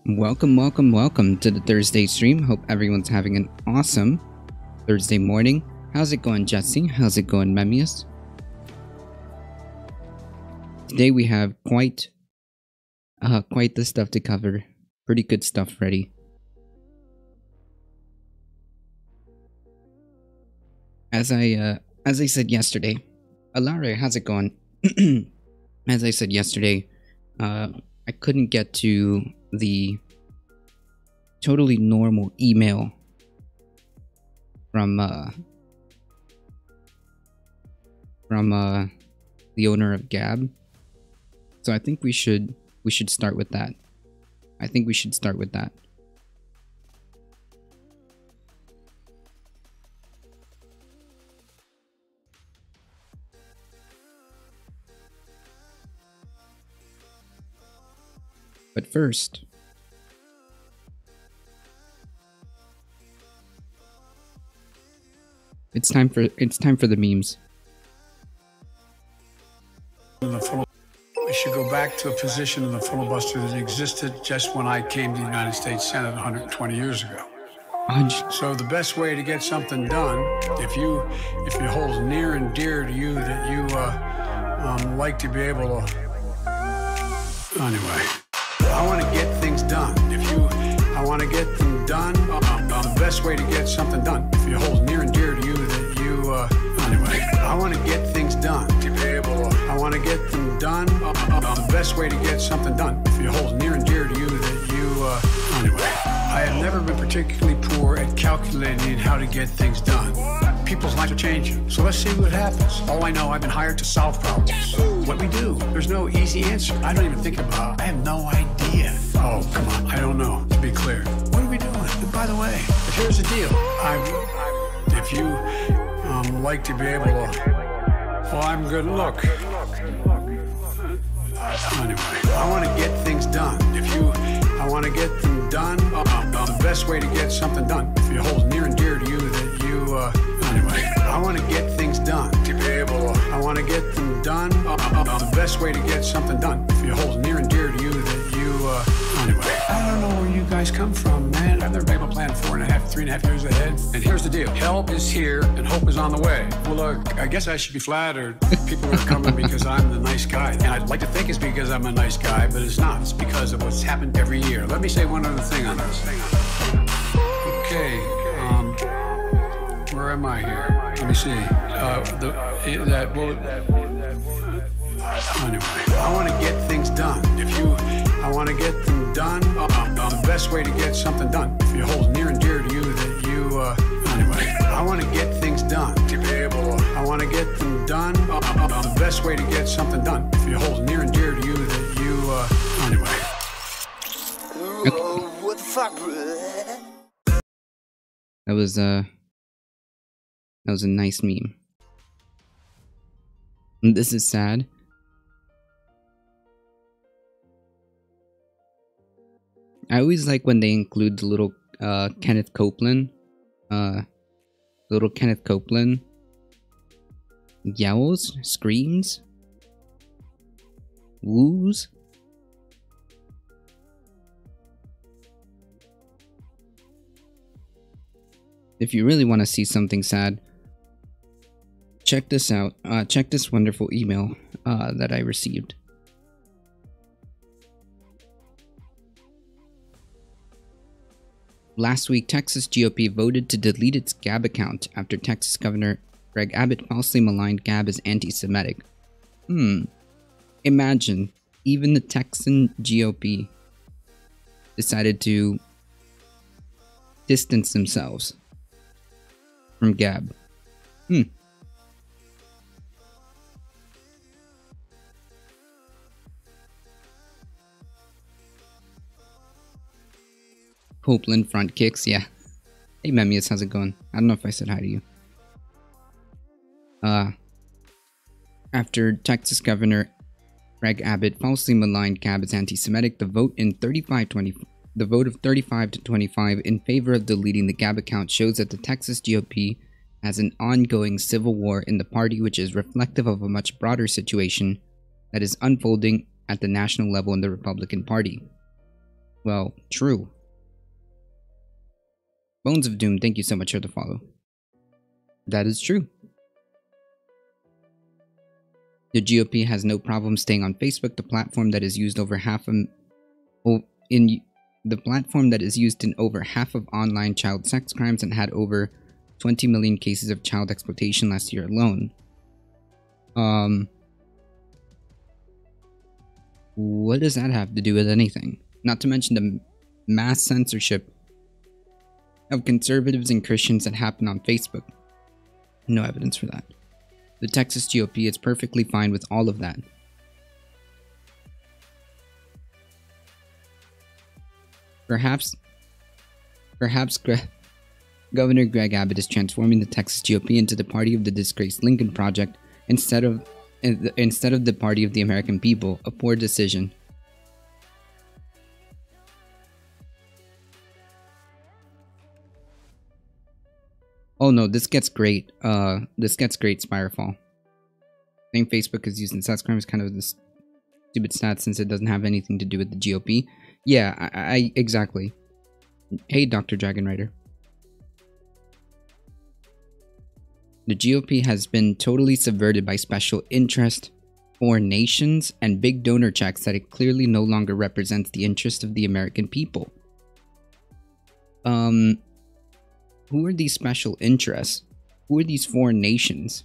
Welcome to the Thursday stream. Hope everyone's having an awesome Thursday morning. How's it going, Jesse? How's it going, Memmius? Today we have quite the stuff to cover. Pretty good stuff ready. As I said yesterday, Alara, how's it going? As I said yesterday, I couldn't get to the totally normal email from the owner of Gab. So I think we should start with that. But first, it's time for the memes. We should go back to a position in the filibuster that existed just when I came to the United States Senate 120 years ago. So the best way to get something done, if it holds near and dear to you that you like to be able to. Anyway, I want to get things done. I want to get them done. The best way to get something done, if it holds near and dear to you that you. Anyway, I want to get things done. To be able to. I want to get them done. The best way to get something done, if it holds near and dear to you that you. Anyway, I have never been particularly poor at calculating how to get things done. People's lives are changing, so let's see what happens. All I know, I've been hired to solve problems. What we do, there's no easy answer. I don't even think about it. I have no idea. Oh, come on, I don't know, to be clear. What are we doing? And by the way, but here's the deal. If you like to be able to, well, I'm good. Look. Anyway, I want to get things done. I want to get them done. The best way to get something done, if it holds near and dear to you that you. Anyway, I want to get things done. To be able to. I want to get them done. The best way to get something done, if it holds near and dear to you that you. Anyway, I don't know where you guys come from, man. I've never been able to plan 3.5 years ahead. And here's the deal: help is here, and hope is on the way. Well, look, I guess I should be flattered. People are coming because I'm the nice guy, and I'd like to think it's because I'm a nice guy, but it's not. It's because of what's happened every year. Let me say one other thing on this. Okay, where am I here? Let me see. Anyway, I want to get things done. I want to get them done. The best way to get something done, if it holds near and dear to you that you. Anyway, I want to get things done. To be able to. I want to get them done. The best way to get something done, if it holds near and dear to you that you. Anyway. What the fuck, bro? That was a nice meme. And this is sad. I always like when they include the little Kenneth Copeland yells, screams, woos. If you really want to see something sad, check this out. Check this wonderful email that I received. Last week, Texas GOP voted to delete its Gab account after Texas Governor Greg Abbott falsely maligned Gab as anti-Semitic. Imagine, even the Texan GOP decided to distance themselves from Gab. Copeland front kicks, yeah. Hey Memmius, how's it going? I don't know if I said hi to you. After Texas Governor Greg Abbott falsely maligned Gab as anti-Semitic, the vote of 35 to 25 in favor of deleting the Gab account shows that the Texas GOP has an ongoing civil war in the party, which is reflective of a much broader situation that is unfolding at the national level in the Republican Party. Well, true. Bones of Doom, thank you so much for the follow. That is true. The GOP has no problem staying on Facebook, the platform that is used over half of over half of online child sex crimes and had over 20 million cases of child exploitation last year alone. What does that have to do with anything? Not to mention the mass censorship of conservatives and Christians that happen on Facebook. No evidence for that. The Texas GOP is perfectly fine with all of that. Perhaps Governor Greg Abbott is transforming the Texas GOP into the party of the disgraced Lincoln Project instead of the party of the American people. A poor decision. Oh no, this gets great. Spirefall. Saying Facebook is used in sex crimes is kind of this stupid stat since it doesn't have anything to do with the GOP. Yeah, I exactly. Hey, Dr. Dragon Rider. The GOP has been totally subverted by special interest, foreign nations, and big donor checks that it clearly no longer represents the interest of the American people. Who are these special interests? Who are these foreign nations?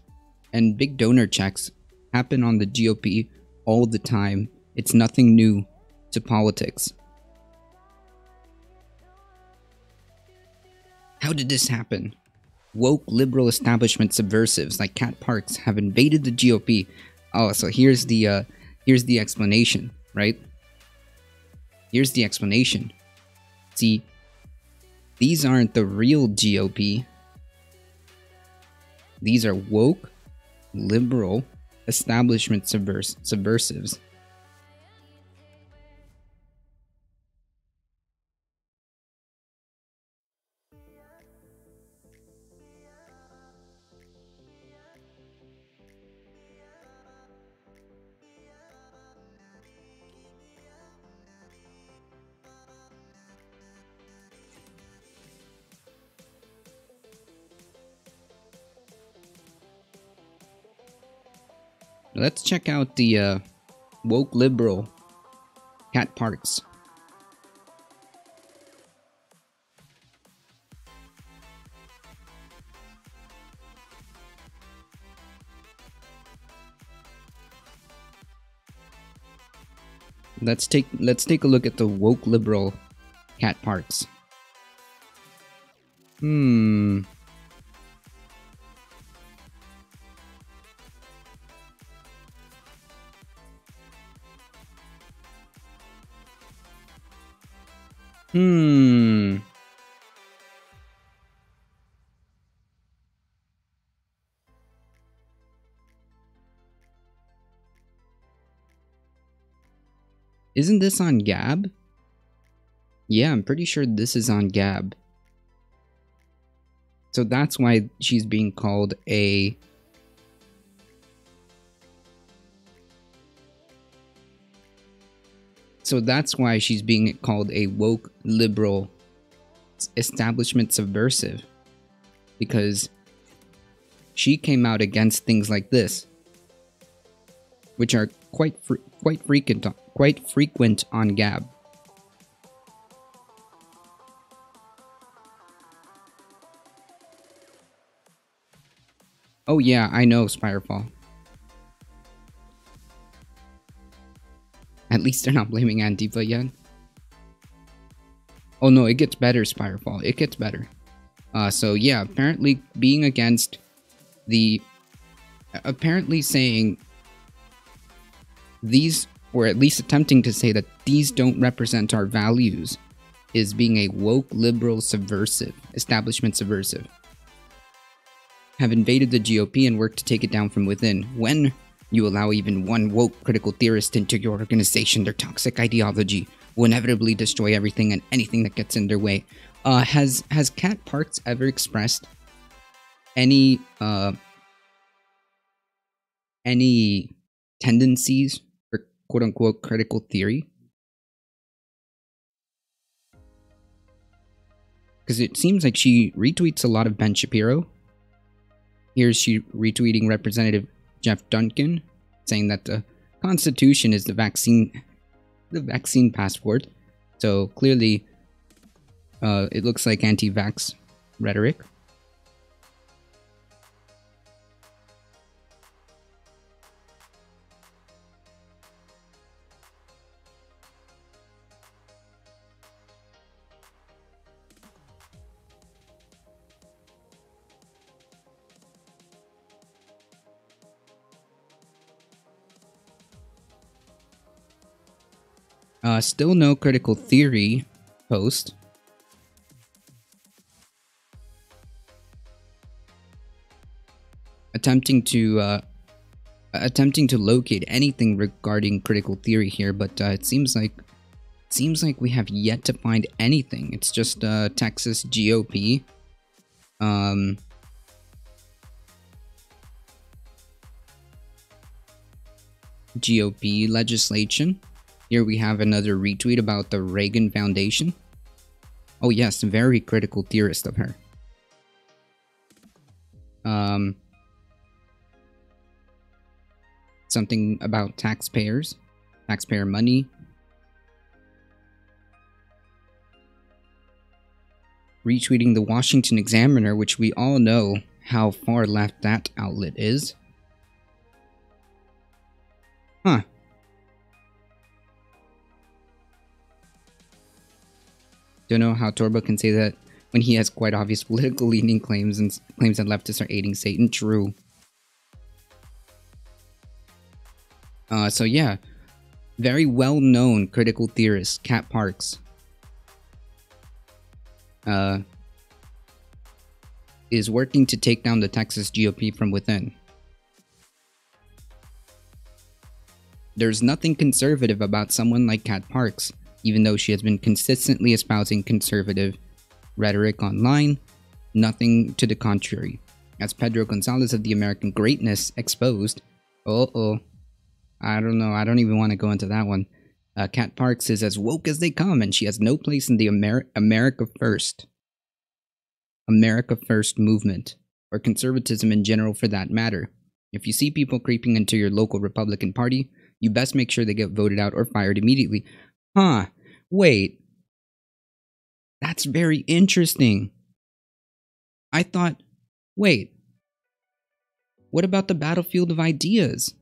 And big donor checks happen on the GOP all the time. It's nothing new to politics. How did this happen? Woke liberal establishment subversives like Kat Parks have invaded the GOP. Oh, so here's the explanation, right? Here's the explanation. See, these aren't the real GOP. These are woke, liberal, establishment subversives. Let's check out the woke liberal Kat Parks. Let's take a look at the woke liberal Kat Parks. Isn't this on Gab? Yeah, I'm pretty sure this is on Gab. So that's why she's being called a... woke liberal establishment subversive. Because she came out against things like this, which are quite frequent on Gab. Oh yeah, I know, Spirefall. At least they're not blaming Antifa yet. Oh no, it gets better, Spirefall. It gets better. So yeah, apparently being against the... apparently saying these, or at least attempting to say that these don't represent our values, is being a woke liberal subversive, establishment subversive. Have invaded the GOP and worked to take it down from within. When you allow even one woke critical theorist into your organization, their toxic ideology will inevitably destroy everything and anything that gets in their way. Has Kat Parks ever expressed any tendencies for quote-unquote critical theory? because it seems like she retweets a lot of Ben Shapiro. Here's she retweeting Representative Jeff Duncan, saying that the Constitution is the vaccine passport. So clearly, it looks like anti-vax rhetoric. Still no critical theory post. Attempting to locate anything regarding critical theory here, but it seems like we have yet to find anything. It's just Texas GOP. GOP legislation. Here we have another retweet about the Reagan Foundation. Oh yes, very critical theorist of her. Something about taxpayer money. Retweeting the Washington Examiner, which we all know how far left that outlet is. Huh. Don't know how Torba can say that when he has quite obvious political leaning claims and claims that leftists are aiding Satan. True. So yeah, very well-known critical theorist, Kat Parks, is working to take down the Texas GOP from within. There's nothing conservative about someone like Kat Parks, even though she has been consistently espousing conservative rhetoric online. Nothing to the contrary. As Pedro Gonzalez of the American Greatness exposed, I don't know, I don't even want to go into that one. Kat Parks is as woke as they come, and she has no place in the America First movement, or conservatism in general for that matter. If you see people creeping into your local Republican Party, you best make sure they get voted out or fired immediately. Huh, wait. That's very interesting. I thought, wait. What about the battlefield of ideas?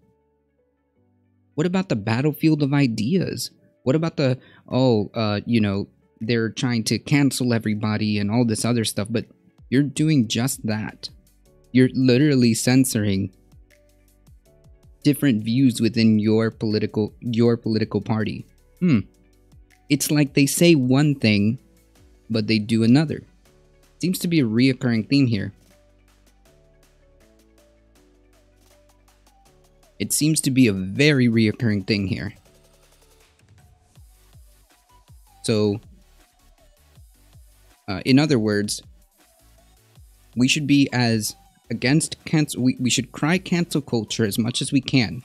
What about the battlefield of ideas? What about the, they're trying to cancel everybody and all this other stuff, but you're doing just that. You're literally censoring different views within your political party. It's like they say one thing, but they do another. Seems to be a reoccurring theme here. It seems to be a very reoccurring thing here. So, in other words, we should be as against cancel. We should cry cancel culture as much as we can.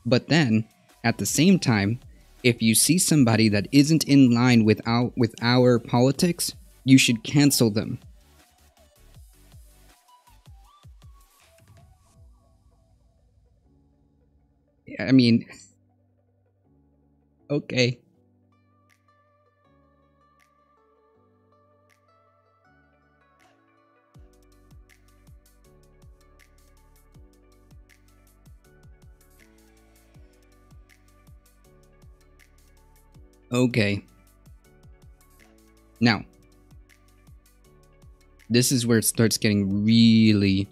But then, at the same time, if you see somebody that isn't in line with our politics, you should cancel them. I mean, okay. Okay. Now, this is where it starts getting really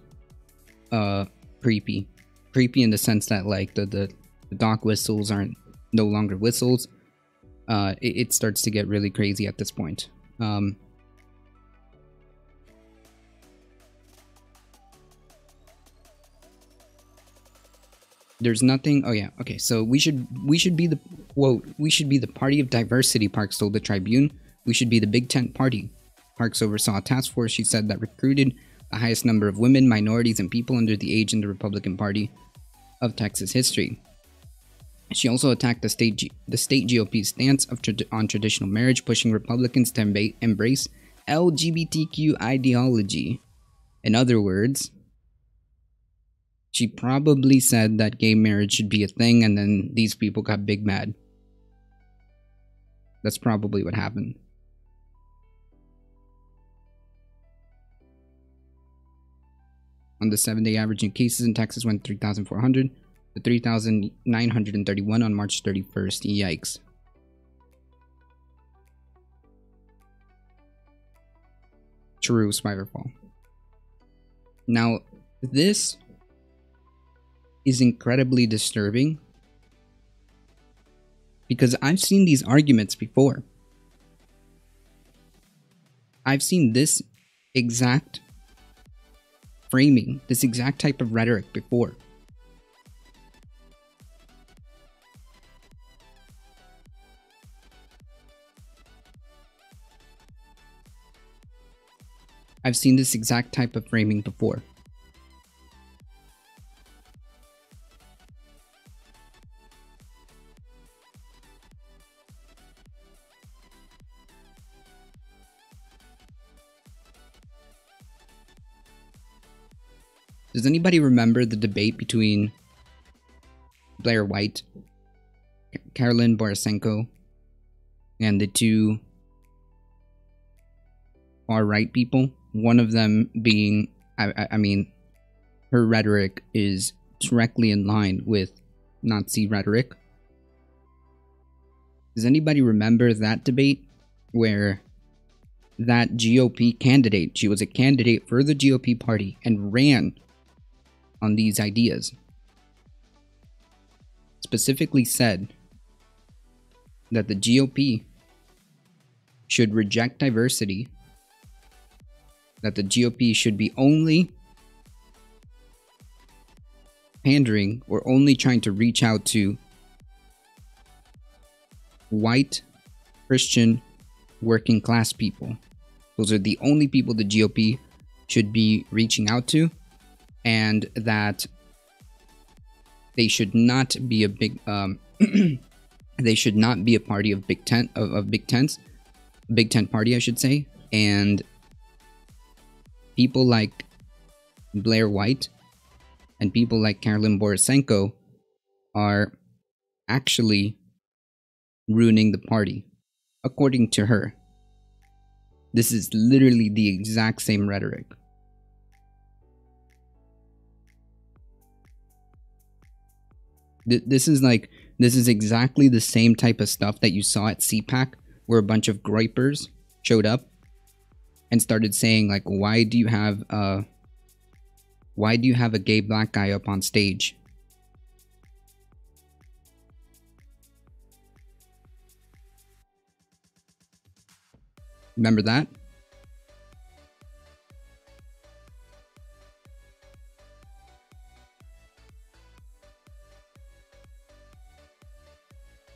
creepy. Creepy in the sense that, like, the dog whistles aren't no longer whistles. It starts to get really crazy at this point. There's nothing. Oh yeah, okay. So we should be the quote. We should be the party of diversity. Parks told the Tribune. We should be the Big Tent Party. Parks oversaw a task force, she said, that recruited the highest number of women, minorities, and people under the age in the Republican Party of Texas history. She also attacked the state GOP's stance on traditional marriage, pushing Republicans to embrace LGBTQ ideology. In other words, she probably said that gay marriage should be a thing, and then these people got big mad. That's probably what happened. On the 7-day average in cases in Texas went 3,400 to 3,931 on March 31st. Yikes. True, Spiderfall. Now, this is incredibly disturbing because I've seen these arguments before. I've seen this exact framing, this exact type of rhetoric before. I've seen this exact type of framing before. Does anybody remember the debate between Blair White, Caroline Borisenko, and the two far-right people? One of them being, I mean, her rhetoric is directly in line with Nazi rhetoric. Does anybody remember that debate where that GOP candidate, she was a candidate for the GOP party and ran on these ideas, specifically said that the GOP should reject diversity, that the GOP should be only pandering or only trying to reach out to white, Christian, working class people. Those are the only people the GOP should be reaching out to, and that they should not be a big they should not be a party of Big Tent Big Tent party, I should say. And people like Blair White and people like Caroline Borisenko are actually ruining the party, according to her. This is literally the exact same rhetoric. This is exactly the same type of stuff that you saw at CPAC, where a bunch of gripers showed up and started saying, like, why do you have a gay black guy up on stage? Remember that?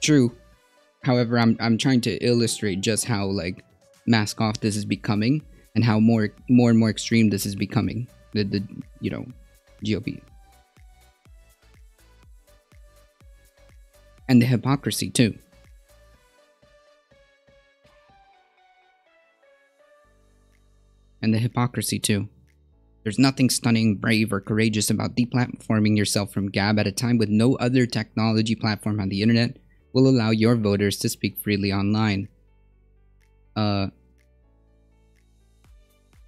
True. However, I'm trying to illustrate just how, like, mask off this is becoming, and how more and more extreme this is becoming. The you know, GOP. And the hypocrisy too. There's nothing stunning, brave, or courageous about deplatforming yourself from Gab at a time when no other technology platform on the internet will allow your voters to speak freely online.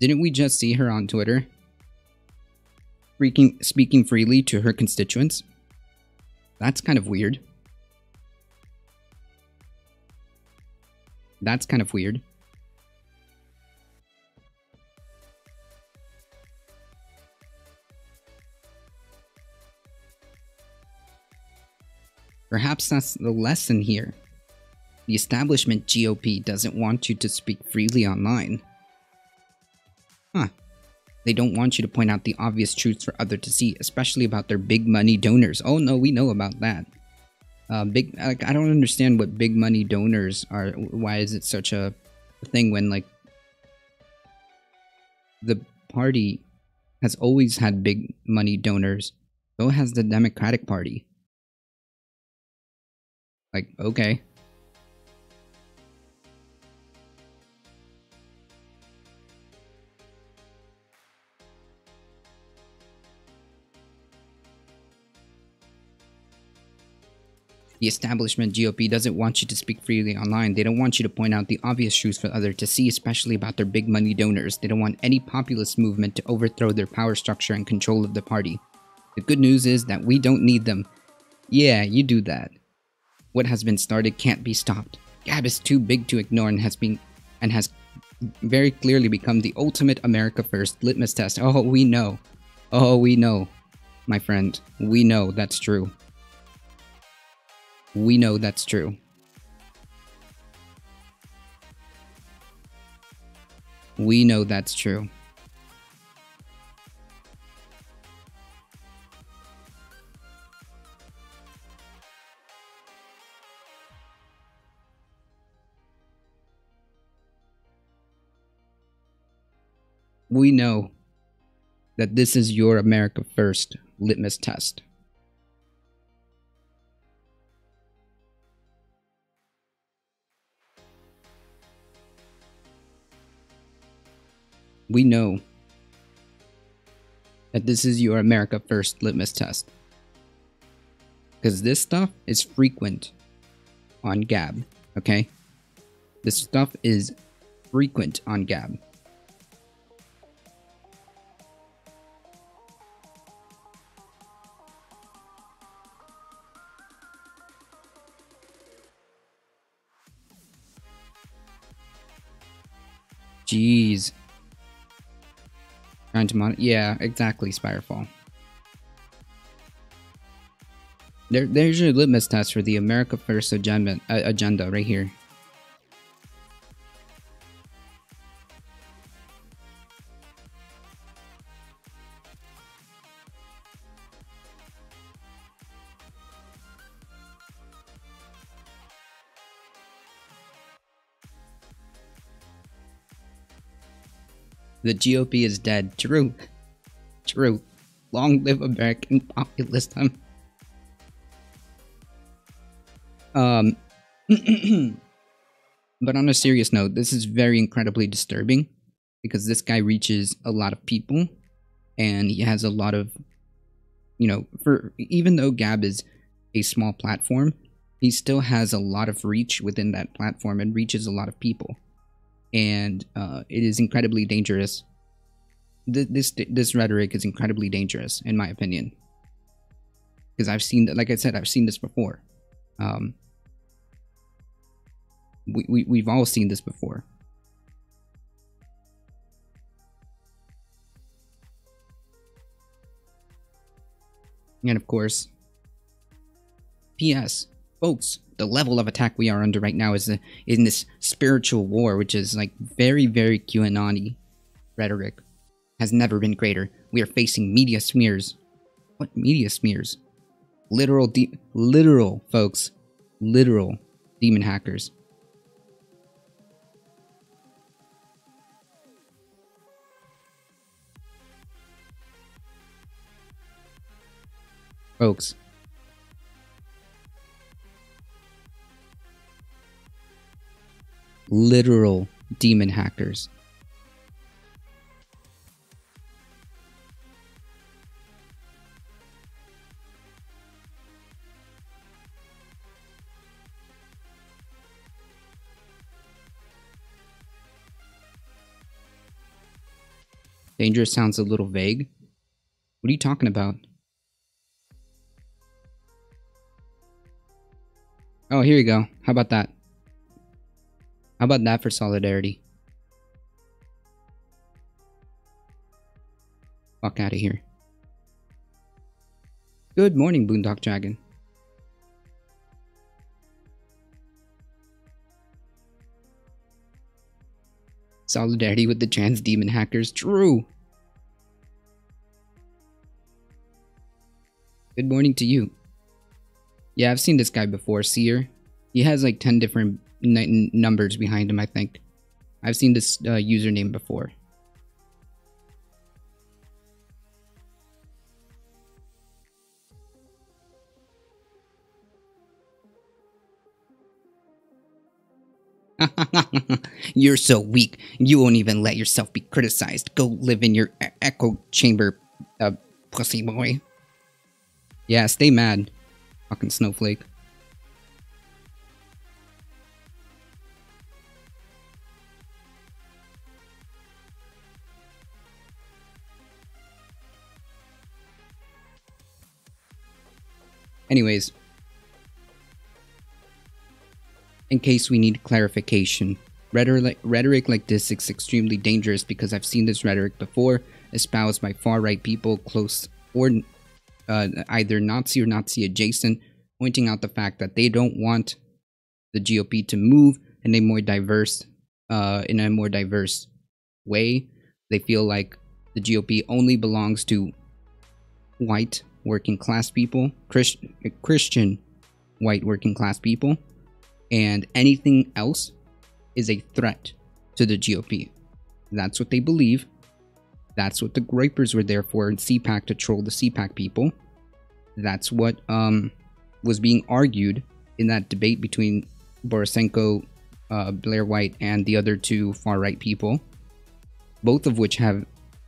Didn't we just see her on Twitter speaking freely to her constituents? That's kind of weird. Perhaps that's the lesson here. The establishment GOP doesn't want you to speak freely online. Huh. They don't want you to point out the obvious truths for others to see, especially about their big money donors. Oh no, we know about that. I don't understand what big money donors are. Why is it such a thing when, like, the party has always had big money donors? So has the Democratic Party. Like, okay. The establishment GOP doesn't want you to speak freely online. They don't want you to point out the obvious truths for others to see, especially about their big money donors. They don't want any populist movement to overthrow their power structure and control of the party. The good news is that we don't need them. Yeah, you do that. What has been started can't be stopped. Gab is too big to ignore and has very clearly become the ultimate America First litmus test. Oh, we know. Oh, we know, my friend. We know that's true. We know that's true. We know that's true. We know that this is your America First litmus test. We know that this is your America First litmus test. Because this stuff is frequent on Gab, okay? This stuff is frequent on Gab. Jeez. Trying to yeah, exactly, Spirefall. There's your litmus test for the America First agenda right here. The GOP is dead. True. True. Long live American populism. But on a serious note, this is very incredibly disturbing because this guy reaches a lot of people and he has a lot of, you know, even though Gab is a small platform, he still has a lot of reach within that platform and reaches a lot of people. And it is incredibly dangerous. This rhetoric is incredibly dangerous, in my opinion, because I've seen that. Like I said, I've seen this before. We've all seen this before. And of course, P.S. folks, the level of attack we are under right now is in this spiritual war, which is like very, very QAnon-y rhetoric, has never been greater. We are facing media smears. What media smears? Literal, folks. Literal demon hackers. Folks. Literal demon hackers. Dangerous sounds a little vague. What are you talking about? Oh, here you go. How about that? How about that for solidarity? Fuck out of here. Good morning, Boondock Dragon. Solidarity with the trans demon hackers. True. Good morning to you. Yeah, I've seen this guy before, Seer. He has like 10 different numbers behind him, I think. I've seen this username before. You're so weak. You won't even let yourself be criticized. Go live in your echo chamber, pussy boy. Yeah, stay mad. Fucking snowflake. Anyways, in case we need clarification, rhetoric like this is extremely dangerous because I've seen this rhetoric before, espoused by far-right people close or either Nazi or Nazi adjacent, pointing out the fact that they don't want the GOP to move in a more diverse way. They feel like the GOP only belongs to white working class people, Christian white working class people, and anything else is a threat to the GOP. That's what they believe. That's what the Groypers were there for in CPAC, to troll the CPAC people. That's what was being argued in that debate between Borisenko, Blair White, and the other two far-right people, both of which have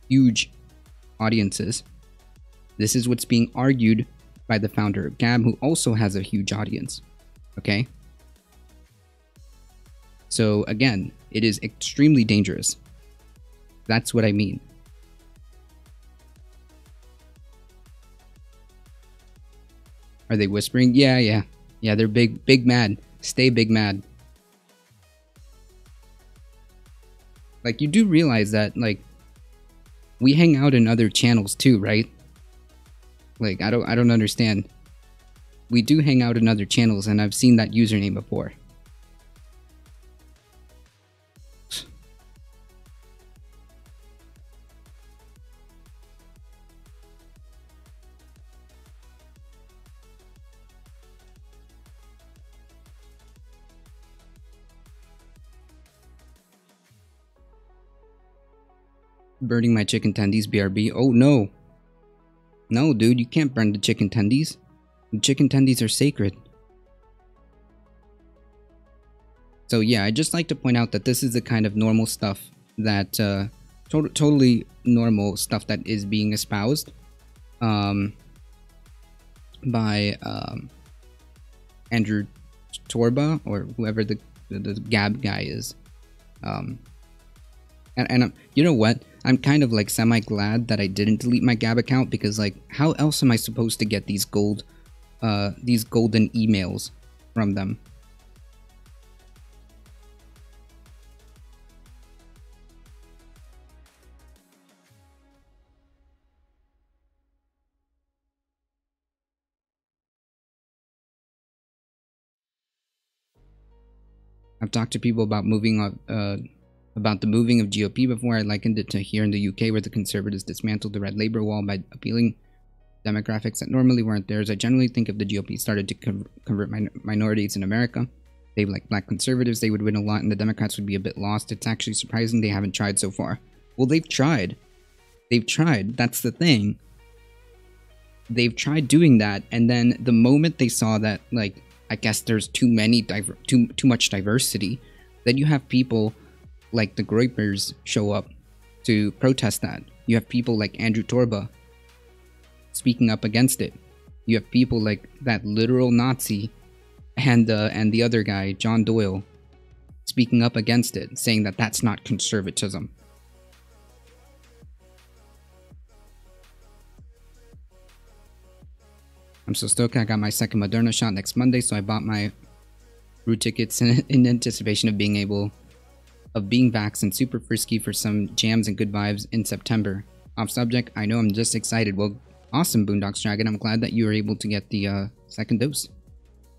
huge audiences. This is what's being argued by the founder of Gab, who also has a huge audience. Okay? So again, it is extremely dangerous. That's what I mean. Are they whispering? Yeah, they're big mad. Stay big mad. Like, you do realize that, like, we hang out in other channels too, right? Like, I don't understand. We do hang out in other channels, and I've seen that username before. Burning my chicken tendies, BRB. Oh no. No, dude, you can't burn the chicken tendies. The chicken tendies are sacred. So yeah, I'd just like to point out that this is the kind of normal stuff that, totally normal stuff that is being espoused, by, Andrew Torba, or whoever the Gab guy is. And you know what? I'm kind of like semi-glad that I didn't delete my Gab account, because like, how else am I supposed to get these golden emails from them? I've talked to people about about the moving of GOP before. I likened it to here in the UK, where the Conservatives dismantled the Red Labour wall by appealing demographics that normally weren't theirs. I generally think if the GOP started to convert minorities in America, they like Black Conservatives, they would win a lot, and the Democrats would be a bit lost. It's actually surprising they haven't tried so far. Well, they've tried. They've tried. That's the thing. They've tried doing that, and then the moment they saw that, like, I guess there's too much diversity, then you have people like the Groypers show up to protest that. You have people like Andrew Torba speaking up against it. You have people like that literal Nazi and the other guy, John Doyle, speaking up against it, saying that that's not conservatism. I'm so stoked. I got my second Moderna shot next Monday, so I bought my route tickets in anticipation of being vaxxed and super frisky for some jams and good vibes in September. Off subject, I know, I'm just excited. Well, awesome, Boondocks Dragon. I'm glad that you were able to get the second dose.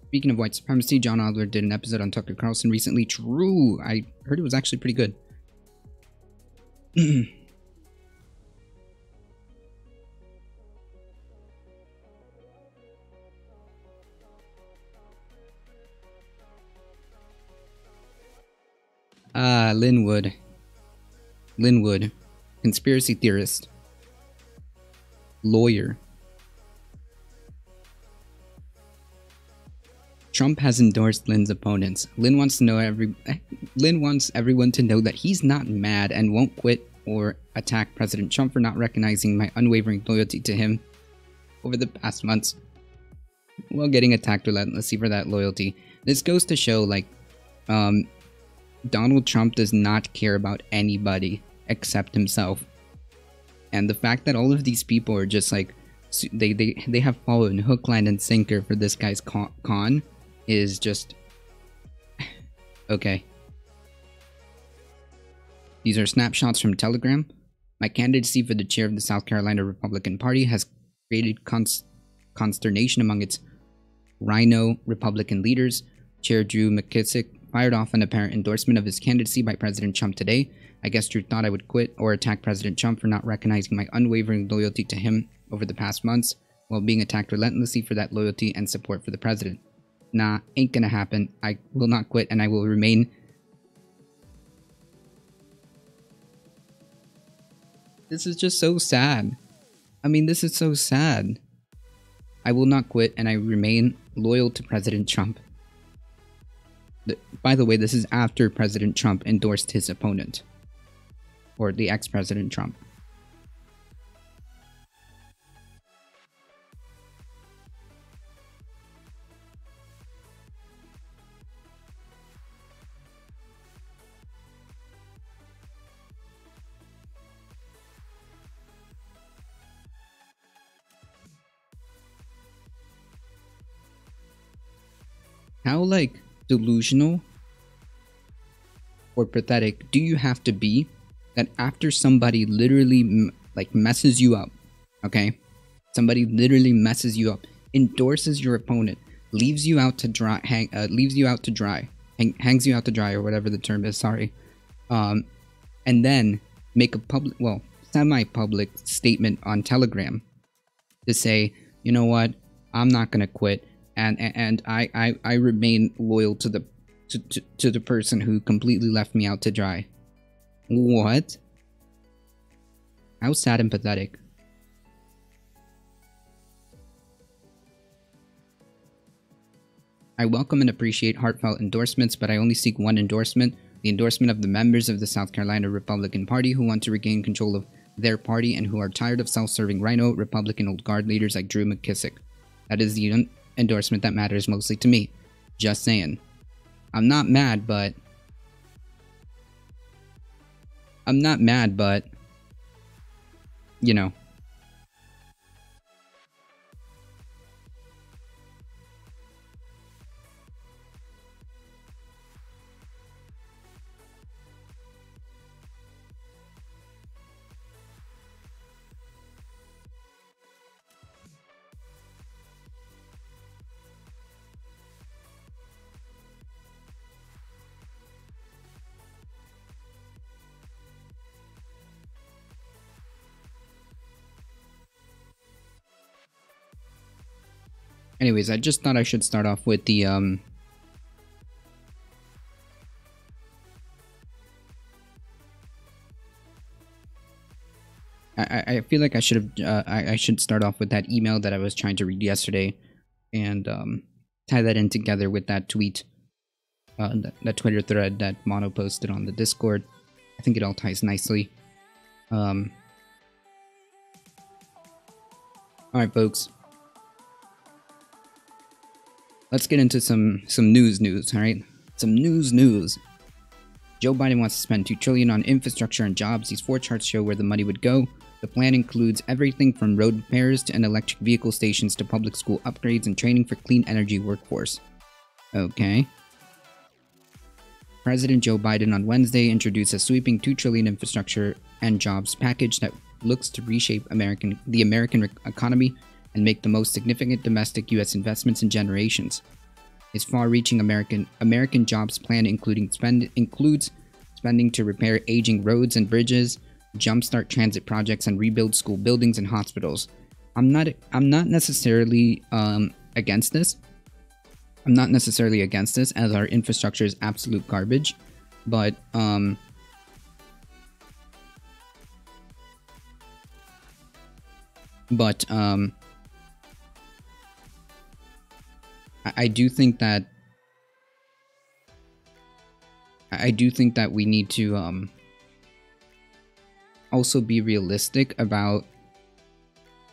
Speaking of white supremacy, John Oliver did an episode on Tucker Carlson recently. True, I heard it was actually pretty good. Linwood. Conspiracy theorist. Lawyer. Trump has endorsed Lynn's opponents. Lynn wants everyone to know that he's not mad and won't quit or attack President Trump for not recognizing my unwavering loyalty to him over the past months, while getting attacked relentlessly for that loyalty. This goes to show, like, Donald Trump does not care about anybody except himself. And the fact that all of these people are just like they have fallen hook, line, and sinker for this guy's con is just okay. These are snapshots from Telegram. My candidacy for the chair of the South Carolina Republican Party has created consternation among its Rhino Republican leaders. Chair Drew McKissick fired off an apparent endorsement of his candidacy by President Trump today. I guess Drew thought I would quit or attack President Trump for not recognizing my unwavering loyalty to him over the past months, while being attacked relentlessly for that loyalty and support for the president. Nah, ain't gonna happen. I will not quit, and I will remain. This is just so sad. I mean, this is so sad. I will not quit, and I remain loyal to President Trump. By the way, this is after President Trump endorsed his opponent. Or the ex-President Trump. How, like, delusional or pathetic do you have to be that after somebody literally, like, messes you up, okay? Somebody literally messes you up, endorses your opponent, leaves you out to dry, hangs you out to dry, or whatever the term is, sorry. And then make a semi-public statement on Telegram to say, you know what, I'm not gonna quit. And I remain loyal to the person who completely left me out to dry. What? How sad and pathetic. I welcome and appreciate heartfelt endorsements, but I only seek one endorsement: the endorsement of the members of the South Carolina Republican Party who want to regain control of their party and who are tired of self-serving Rhino Republican old guard leaders like Drew McKissick. That is the endorsement that matters mostly to me. Just saying. I'm not mad, but you know. Anyways, I just thought I should start off with the I feel like I should have I should start off with that email that I was trying to read yesterday, and tie that in together with that tweet, that Twitter thread that Mono posted on the Discord. I think it all ties nicely. All right, folks. Let's get into some news, all right? Some news. Joe Biden wants to spend $2 trillion on infrastructure and jobs. These 4 charts show where the money would go. The plan includes everything from road repairs to electric vehicle stations to public school upgrades and training for clean energy workforce. Okay. President Joe Biden on Wednesday introduced a sweeping $2 trillion infrastructure and jobs package that looks to reshape the American economy and make the most significant domestic U.S. investments in generations. His far-reaching American jobs plan includes spending to repair aging roads and bridges, jumpstart transit projects, and rebuild school buildings and hospitals. I'm not necessarily against this. I'm not necessarily against this, as our infrastructure is absolute garbage, but I do think that we need to also be realistic about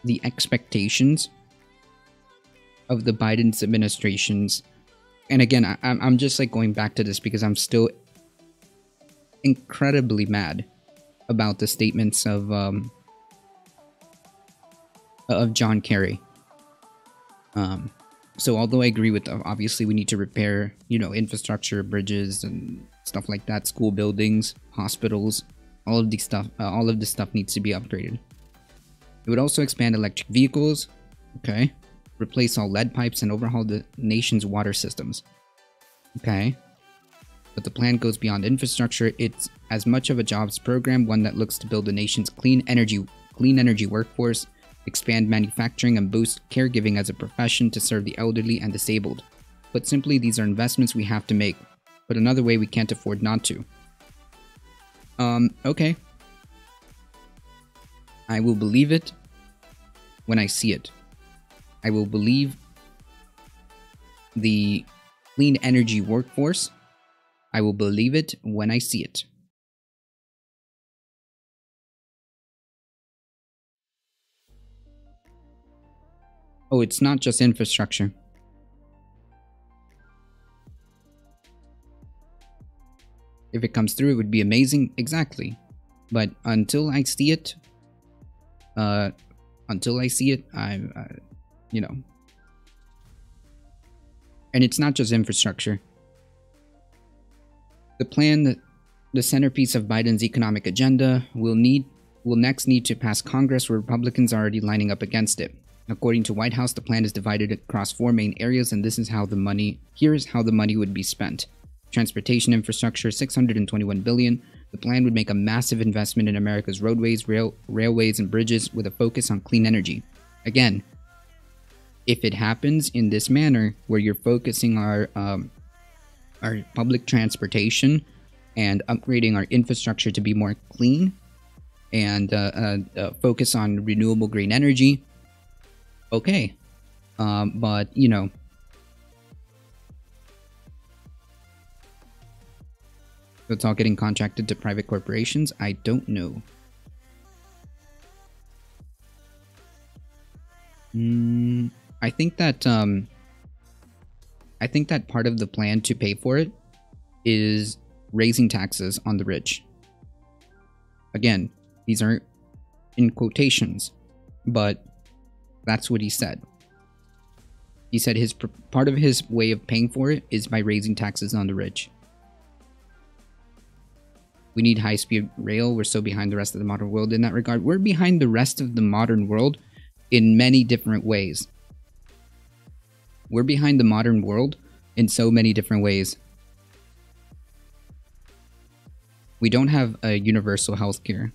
the expectations of the Biden's administrations. And again, I'm just like going back to this because I'm still incredibly mad about the statements of of John Kerry. So although I agree with, obviously we need to repair, you know, infrastructure, bridges and stuff like that, school buildings, hospitals, all of this stuff needs to be upgraded. It would also expand electric vehicles, okay, replace all lead pipes and overhaul the nation's water systems. Okay. But the plan goes beyond infrastructure. It's as much of a jobs program, one that looks to build the nation's clean energy workforce, expand manufacturing, and boost caregiving as a profession to serve the elderly and disabled. Put simply, these are investments we have to make, but another way we can't afford not to. Okay. I will believe it when I see it. I will believe the clean energy workforce. I will believe it when I see it. Oh, it's not just infrastructure. If it comes through, it would be amazing. Exactly. But until I see it, you know. And it's not just infrastructure. The plan, the centerpiece of Biden's economic agenda, will next need to pass Congress, where Republicans are already lining up against it. According to White House, the plan is divided across 4 main areas, and here is how the money would be spent. Transportation infrastructure, $621 billion. The plan would make a massive investment in America's roadways, railways, and bridges with a focus on clean energy. Again, if it happens in this manner, where you're focusing our public transportation and upgrading our infrastructure to be more clean, and focus on renewable green energy, okay. But, you know, so it's all getting contracted to private corporations? I don't know. I think that part of the plan to pay for it is raising taxes on the rich. Again, these are in quotations, but that's what he said. He said part of his way of paying for it is by raising taxes on the rich. We need high-speed rail. We're so behind the rest of the modern world in that regard. We're behind the rest of the modern world in many different ways. We're behind the modern world in so many different ways. We don't have a universal healthcare.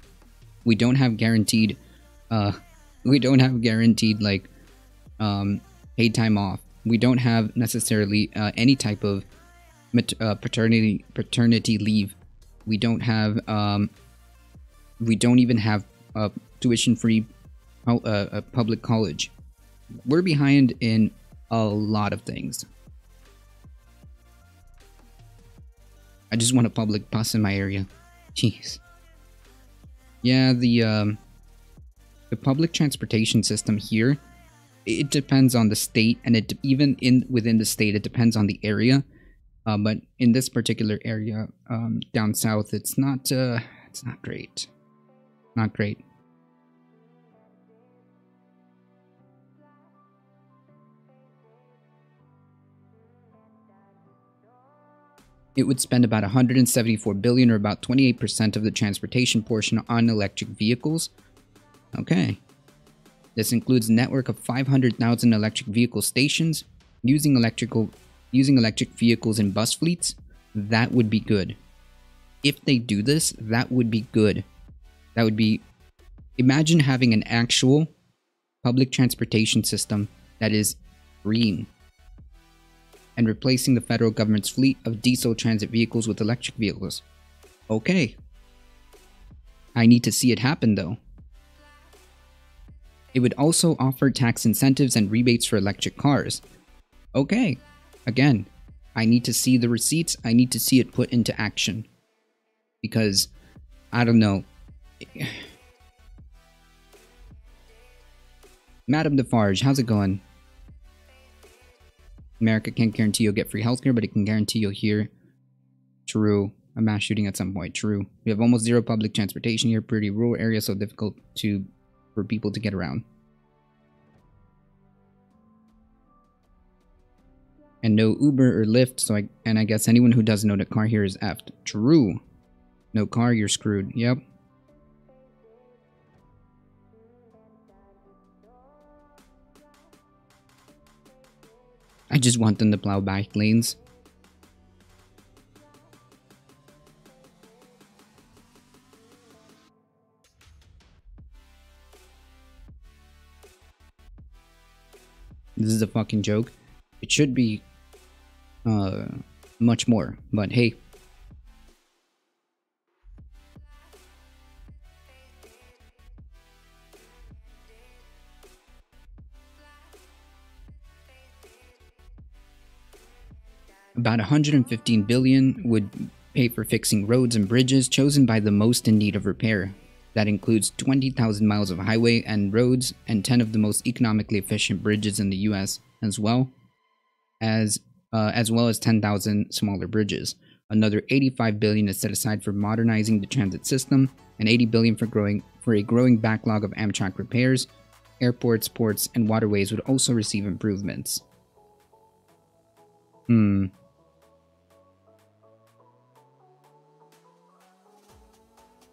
We don't have guaranteed like paid time off. We don't have necessarily any type of paternity leave. We don't have we don't even have tuition-free public college. We're behind in a lot of things. I just want a public bus in my area. Jeez. Yeah, the public transportation system here, it depends on the state, and within the state, it depends on the area. But in this particular area, down south, it's not great. Not great. It would spend about $174 billion, or about 28% of the transportation portion, on electric vehicles. Okay. This includes a network of 500,000 electric vehicle stations, using electric vehicles in bus fleets. That would be good. If they do this, that would be good. That would be... Imagine having an actual public transportation system that is green, and replacing the federal government's fleet of diesel transit vehicles with electric vehicles. Okay. I need to see it happen, though. It would also offer tax incentives and rebates for electric cars. Okay. Again, I need to see the receipts. I need to see it put into action. Because, I don't know. Madame Defarge, how's it going? America can't guarantee you'll get free healthcare, but it can guarantee you'll hear. True. A mass shooting at some point. True. We have almost zero public transportation here. Pretty rural area, so difficult for people to get around. And no Uber or Lyft, so I guess anyone who doesn't own a car here is effed. True. No car, you're screwed. Yep. I just want them to plow bike lanes. This is a fucking joke. It should be much more, but hey. About 115 billion would pay for fixing roads and bridges chosen by the most in need of repair. That includes 20,000 miles of highway and roads and 10 of the most economically efficient bridges in the US, as well as 10,000 smaller bridges. Another 85 billion is set aside for modernizing the transit system, and 80 billion for a growing backlog of Amtrak repairs. Airports, ports, and waterways would also receive improvements.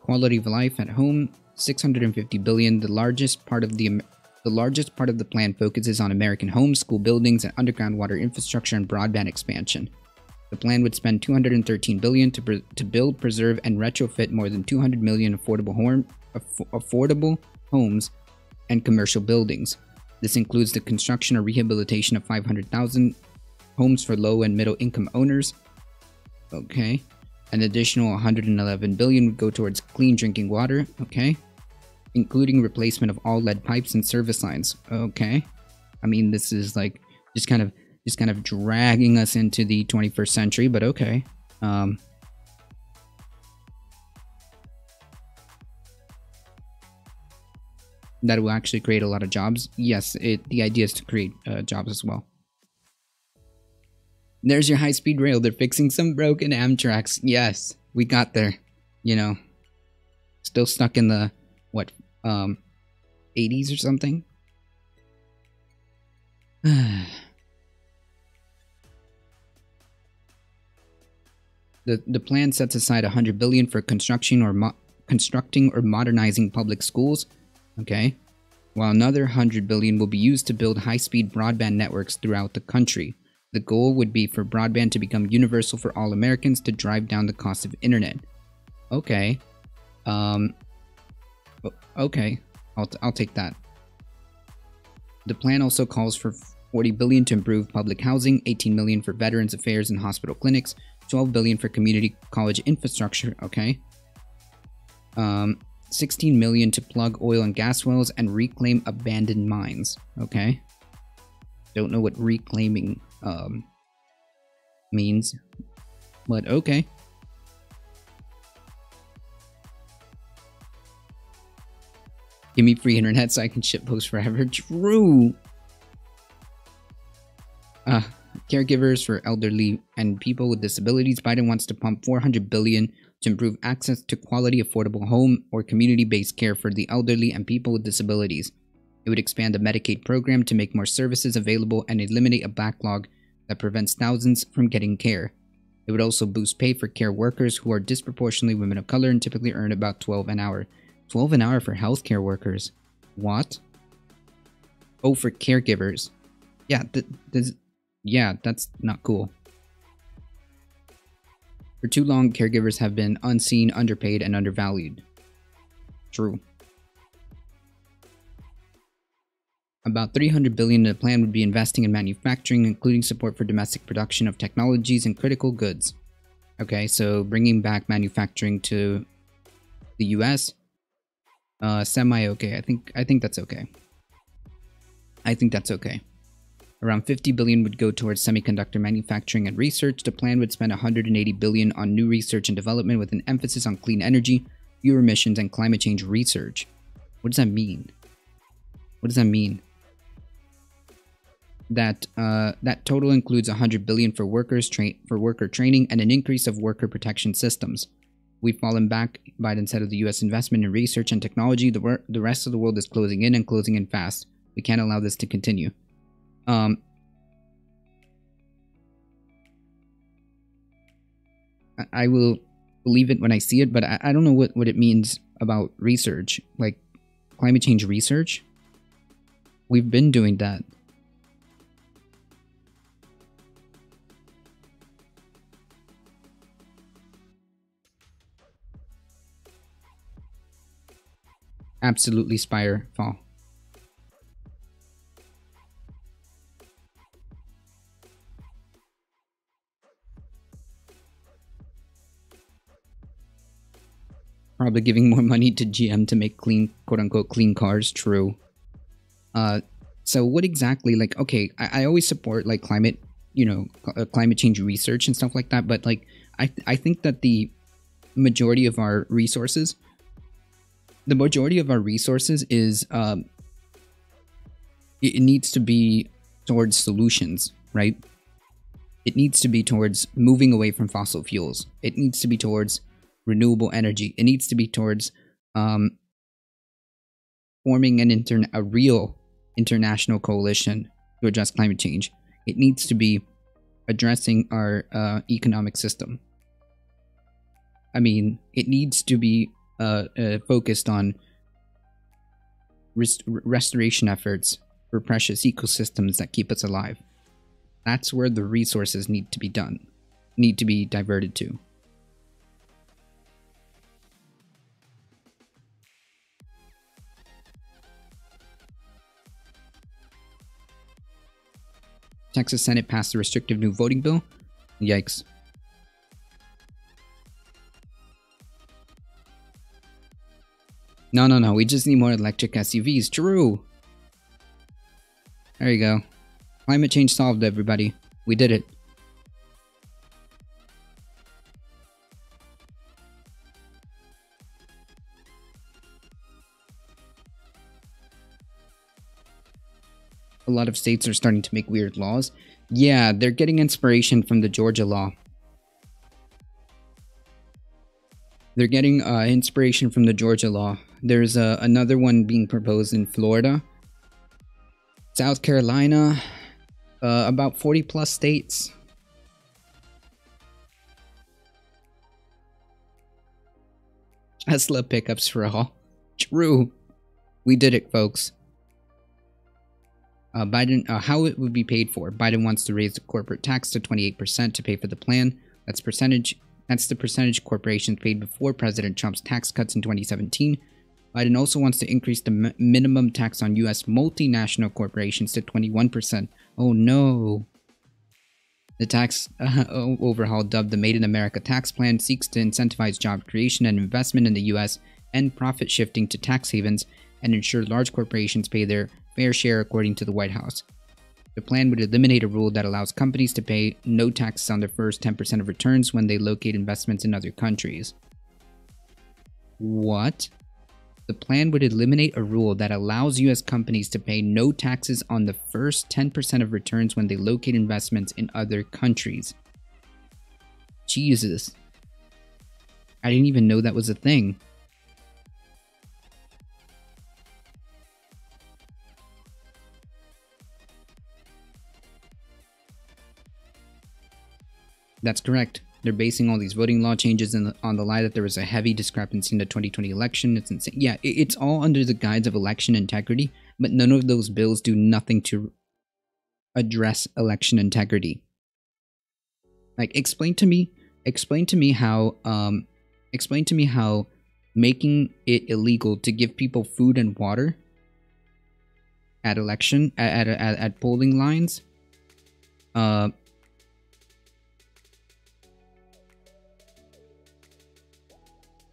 Quality of life at home, 650 billion. The largest part of the plan focuses on American homes, school buildings, and underground water infrastructure and broadband expansion. The plan would spend 213 billion to build, preserve, and retrofit more than 200 million affordable homes and commercial buildings. This includes the construction or rehabilitation of 500,000 homes for low and middle income owners. Okay. An additional 111 billion would go towards clean drinking water. Okay. Including replacement of all lead pipes and service lines. Okay. I mean, this is like just kind of dragging us into the 21st century, but okay. That will actually create a lot of jobs. Yes, the idea is to create jobs as well. There's your high-speed rail. They're fixing some broken Amtraks. Yes, we got there. You know, still stuck in the, what, 80s or something? The plan sets aside 100 billion for constructing or modernizing public schools. Okay. While another 100 billion will be used to build high-speed broadband networks throughout the country. The goal would be for broadband to become universal for all Americans to drive down the cost of internet. Okay. Okay. I'll take that. The plan also calls for 40 billion to improve public housing, 18 million for veterans affairs and hospital clinics, 12 billion for community college infrastructure. Okay. 16 million to plug oil and gas wells and reclaim abandoned mines. Okay. Don't know what reclaiming means, but okay. Give me free internet so I can shitpost forever. True. Caregivers for elderly and people with disabilities. Biden wants to pump 400 billion to improve access to quality, affordable home or community-based care for the elderly and people with disabilities. It would expand the Medicaid program to make more services available and eliminate a backlog that prevents thousands from getting care. It would also boost pay for care workers who are disproportionately women of color and typically earn about $12 an hour. $12 an hour for healthcare workers. What? Oh, for caregivers. Yeah, that's not cool. For too long, caregivers have been unseen, underpaid, and undervalued. True. About 300 billion in the plan would be investing in manufacturing, including support for domestic production of technologies and critical goods. Okay, so bringing back manufacturing to the US, semi-okay. I think that's okay. I think that's okay. Around 50 billion would go towards semiconductor manufacturing and research. The plan would spend 180 billion on new research and development with an emphasis on clean energy, fewer emissions, and climate change research. What does that mean? What does that mean? That total includes 100 billion for worker training and an increase of worker protection systems. We've fallen back, Biden said of the U.S. investment in research and technology. The rest of the world is closing in fast. We can't allow this to continue. I will believe it when I see it, but I don't know what it means about research, like climate change research. We've been doing that. Absolutely, Spire fall. Probably giving more money to GM to make clean, quote-unquote, clean cars. True. So what exactly, like, okay, I always support, like, climate, you know, climate change research and stuff like that, but, like, I think that the majority of our resources is, it needs to be towards solutions, right? It needs to be towards moving away from fossil fuels. It needs to be towards renewable energy. It needs to be towards forming a real international coalition to address climate change. It needs to be addressing our economic system. I mean, it needs to be focused on restoration efforts for precious ecosystems that keep us alive. That's where the resources need to be diverted to. Texas Senate passed a restrictive new voting bill. Yikes. No. We just need more electric SUVs. True. There you go. Climate change solved, everybody. We did it. A lot of states are starting to make weird laws. Yeah, they're getting inspiration from the Georgia law. They're getting inspiration from the Georgia law. There's another one being proposed in Florida, South Carolina, about 40 plus states. Tesla pickups for all. True. We did it, folks. Biden, how it would be paid for. Biden wants to raise the corporate tax to 28% to pay for the plan. That's the percentage corporations paid before President Trump's tax cuts in 2017. Biden also wants to increase the minimum tax on U.S. multinational corporations to 21%. Oh no. The tax overhaul, dubbed the Made in America tax plan, seeks to incentivize job creation and investment in the U.S. and profit shifting to tax havens and ensure large corporations pay their fair share, according to the White House. The plan would eliminate a rule that allows companies to pay no taxes on their first 10% of returns when they locate investments in other countries. What? The plan would eliminate a rule that allows U.S. companies to pay no taxes on the first 10% of returns when they locate investments in other countries. Jesus. I didn't even know that was a thing. That's correct. They're basing all these voting law changes on the lie that there was a heavy discrepancy in the 2020 election. It's insane. Yeah, it's all under the guise of election integrity, but none of those bills do nothing to address election integrity. Like, explain to me how making it illegal to give people food and water at polling lines,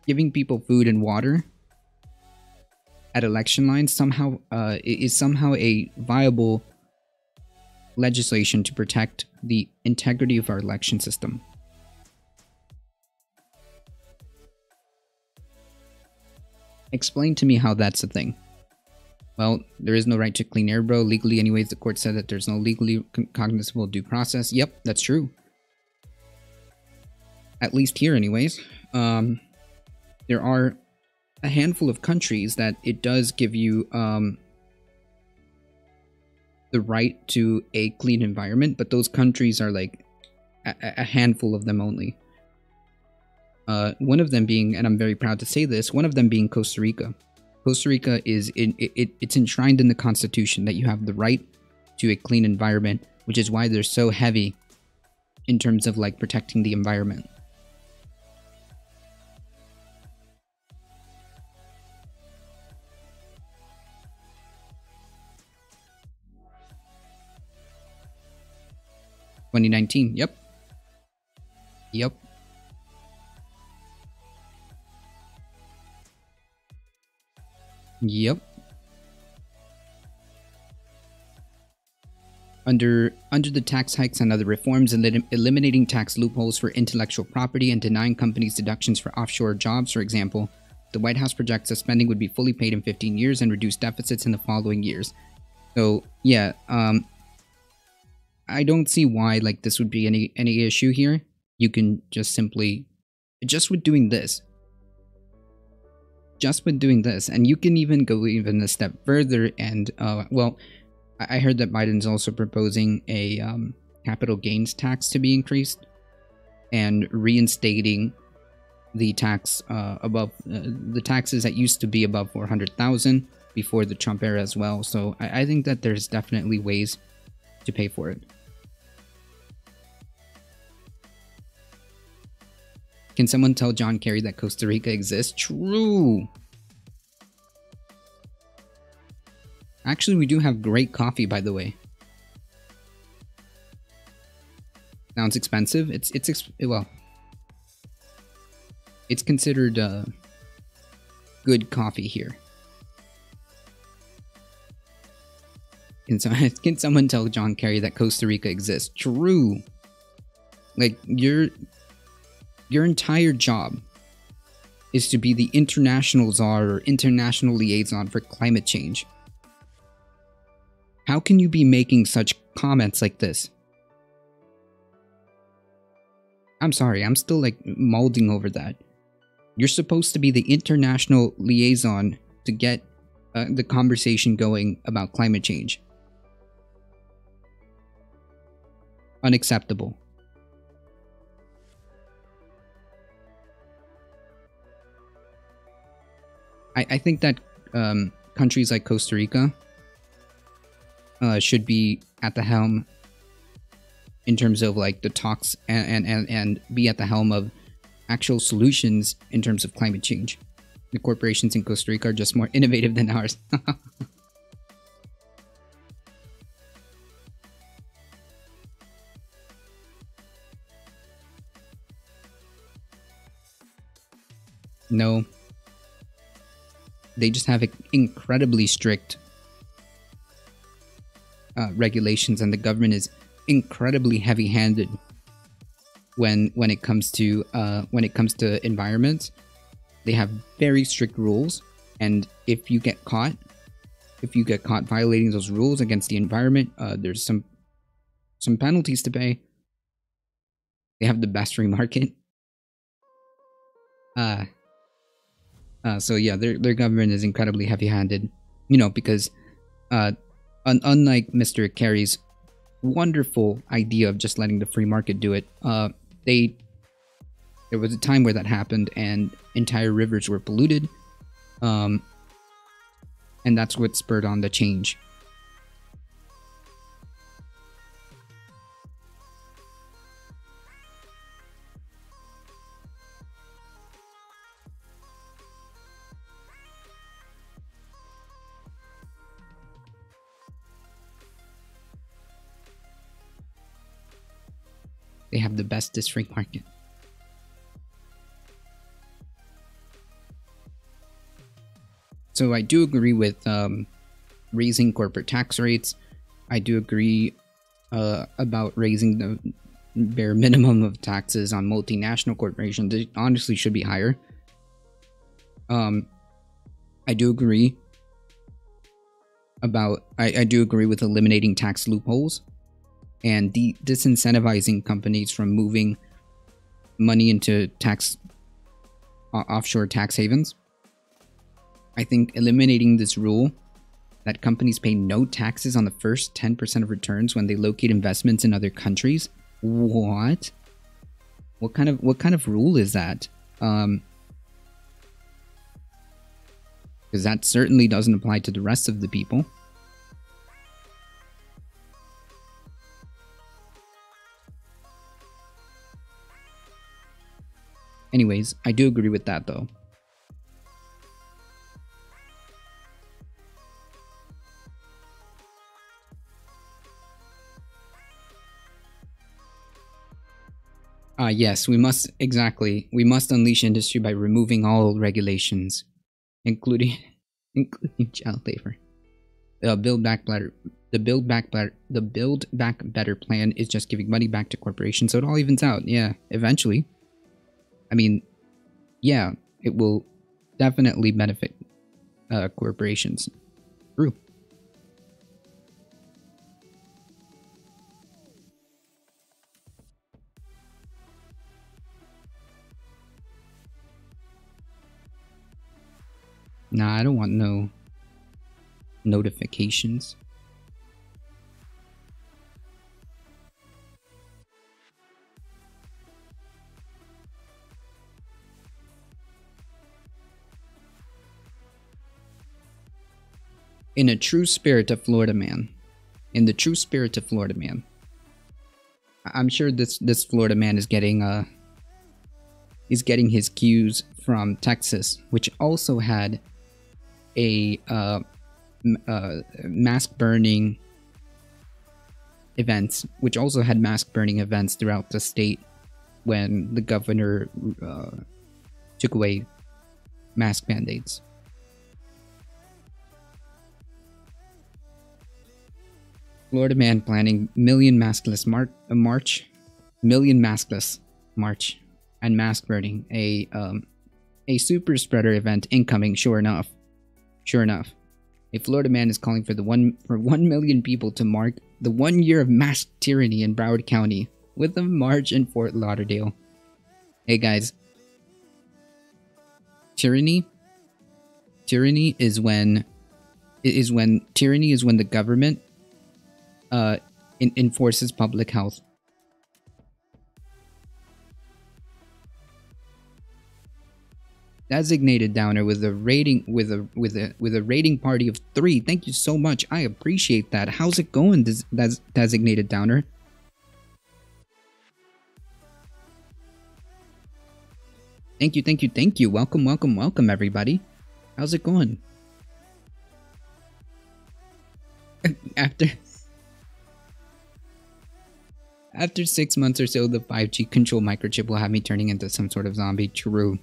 giving people food and water at election lines is somehow a viable legislation to protect the integrity of our election system. Explain to me how that's a thing. Well, there is no right to clean air, bro. Legally, anyways, the court said that there's no legally cognizable due process. Yep, that's true. At least here, anyways. There are a handful of countries that it does give you the right to a clean environment, but those countries are like a handful of them only. One of them being, and I'm very proud to say this, one of them being Costa Rica. Costa Rica is it's enshrined in the Constitution that you have the right to a clean environment, which is why they're so heavy in terms of like protecting the environment. $2019. Yep. Yep. Yep. Under the tax hikes and other reforms, eliminating tax loopholes for intellectual property and denying companies deductions for offshore jobs, for example, the White House projects that spending would be fully paid in 15 years and reduce deficits in the following years. So yeah, I don't see why like this would be any issue here. You can just simply, just with doing this, and you can even go even a step further and well, I heard that Biden's also proposing a capital gains tax to be increased and reinstating the tax above the taxes that used to be above 400,000 before the Trump era as well. So I think that there's definitely ways to pay for it. Can someone tell John Kerry that Costa Rica exists? True. Actually, we do have great coffee, by the way. Sounds expensive. Well, it's considered good coffee here. Can someone tell John Kerry that Costa Rica exists? True. Like your entire job is to be the international czar or international liaison for climate change. How can you be making such comments like this? I'm sorry, I'm still like molding over that. You're supposed to be the international liaison to get the conversation going about climate change. Unacceptable. I think that countries like Costa Rica should be at the helm in terms of like the talks and be at the helm of actual solutions in terms of climate change. The corporations in Costa Rica are just more innovative than ours. No. They just have incredibly strict regulations, and the government is incredibly heavy-handed when it comes to environment. They have very strict rules, and if you get caught violating those rules against the environment, there's some penalties to pay. They have the best free market. So yeah, their government is incredibly heavy-handed, you know, because unlike Mr. Kerry's wonderful idea of just letting the free market do it, there was a time where that happened and entire rivers were polluted, and that's what spurred on the change. They have the bestest free market. So I do agree with raising corporate tax rates. I do agree about raising the bare minimum of taxes on multinational corporations. It honestly should be higher. I do agree with eliminating tax loopholes and disincentivizing companies from moving money into offshore tax havens. I think eliminating this rule that companies pay no taxes on the first 10% of returns when they locate investments in other countries. What kind of rule is that? Because that certainly doesn't apply to the rest of the people. Anyways, I do agree with that though. Yes, we must unleash industry by removing all regulations, including child labor. The Build Back Better plan is just giving money back to corporations, so it all evens out. Yeah, eventually. I mean, yeah, it will definitely benefit corporations. True. Nah, I don't want no notifications. In a true spirit of Florida man. In the true spirit of Florida man. I'm sure this Florida man is getting his cues from Texas, which also had a mask burning events, throughout the state when the governor took away mask mandates. Florida man planning million maskless march and mask burning. A super spreader event incoming. Sure enough, a Florida man is calling for 1 million people to mark the 1 year of mask tyranny in Broward County with a march in Fort Lauderdale. Hey guys, tyranny is when the government enforces public health. Designated Downer with a rating rating party of 3. Thank you so much. I appreciate that. How's it going, Designated Downer? Thank you. Welcome everybody. How's it going? After 6 months or so, the 5G control microchip will have me turning into some sort of zombie. True.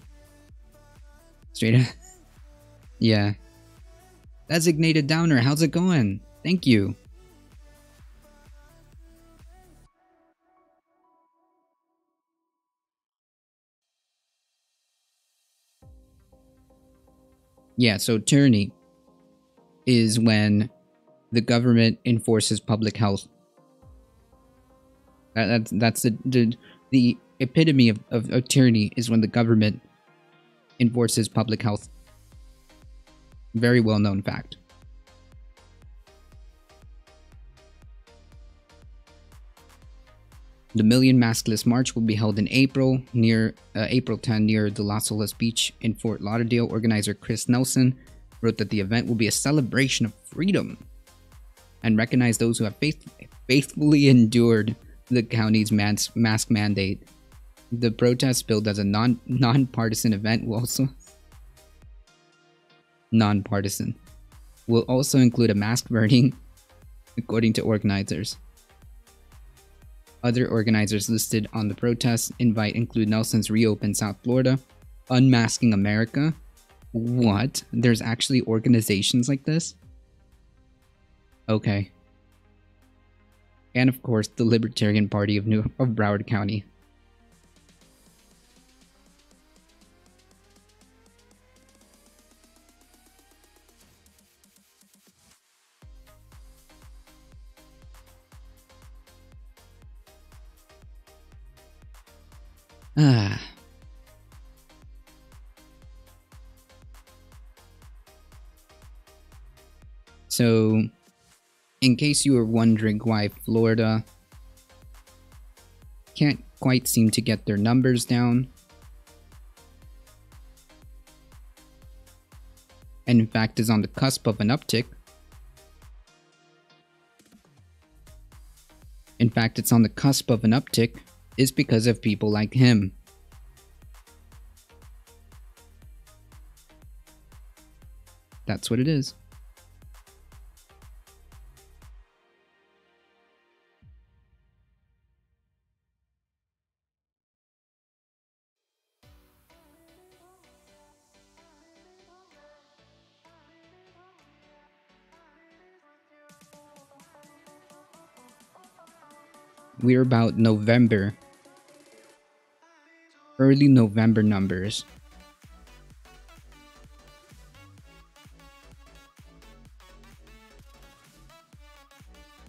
Straight up. Yeah. Designated Downer, how's it going? Thank you. Yeah, so tyranny is when the government enforces public health. That's the epitome of tyranny is when the government enforces public health. Very well known fact. The Million Maskless March will be held in April, near April 10, near the Las Olas Beach in Fort Lauderdale. Organizer Chris Nelson wrote that the event will be a celebration of freedom and recognize those who have faithfully endured the county's mask mandate. The protest, billed as a nonpartisan event, will also include a mask burning, according to organizers. Other organizers listed on the protest invite include Nelson's Reopen South Florida, Unmasking America. What? There's actually organizations like this? Okay. And of course, the Libertarian Party of Broward County. So, in case you were wondering why Florida can't quite seem to get their numbers down, and in fact is on the cusp of an uptick. In fact, it's on the cusp of an uptick is because of people like him. That's what it is. We're about November. Early November numbers.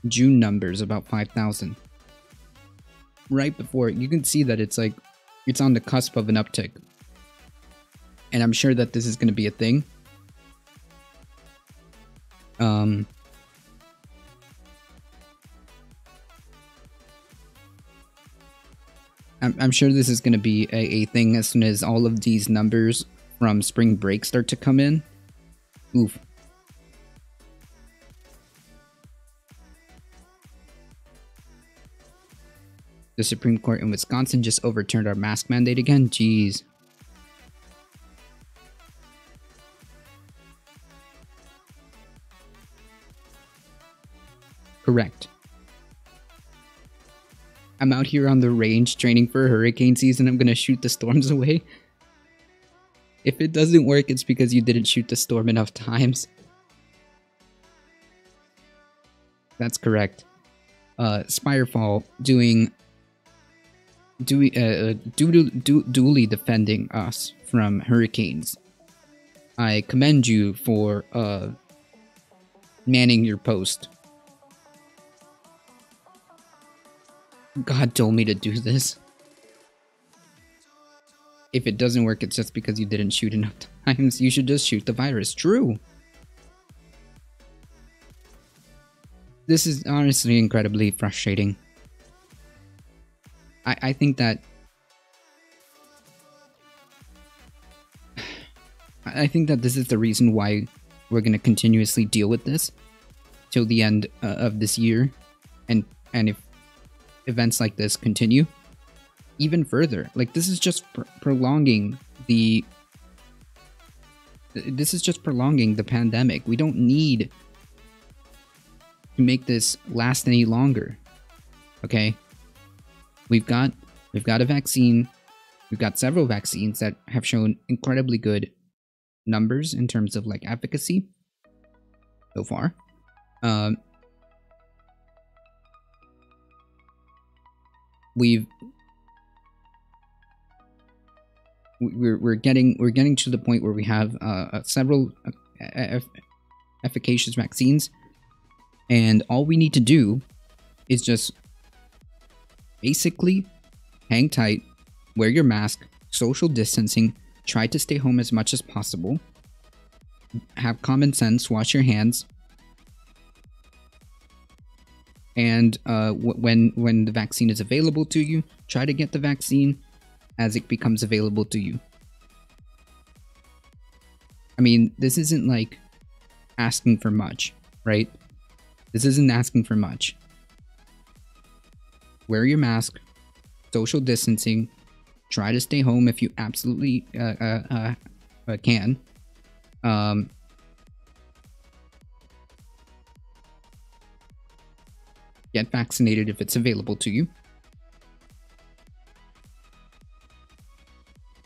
June numbers about 5,000. Right before, you can see that it's like, it's on the cusp of an uptick. And I'm sure that this is going to be a thing. I'm sure this is going to be a thing as soon as all of these numbers from spring break start to come in. Oof. The Supreme Court in Wisconsin just overturned our mask mandate again. Jeez. Correct. I'm out here on the range training for hurricane season. I'm gonna shoot the storms away. If it doesn't work, it's because you didn't shoot the storm enough times. That's correct. Spirefall duly defending us from hurricanes. I commend you for manning your post. God told me to do this. If it doesn't work, it's just because you didn't shoot enough times. You should just shoot the virus. True. This is honestly incredibly frustrating. I think that... I think that this is the reason why we're going to continuously deal with this till the end of this year. And if events like this continue even further, like this is just prolonging the pandemic. We don't need to make this last any longer. Okay, we've got a vaccine. We've got several vaccines that have shown incredibly good numbers in terms of like efficacy so far. We're getting to the point where we have several efficacious vaccines, and all we need to do is just basically hang tight, wear your mask, social distancing, try to stay home as much as possible, have common sense, wash your hands, and when the vaccine is available to you, try to get the vaccine as it becomes available to you. I mean, this isn't like asking for much, right? This isn't asking for much. Wear your mask, social distancing, try to stay home if you absolutely can. Get vaccinated if it's available to you.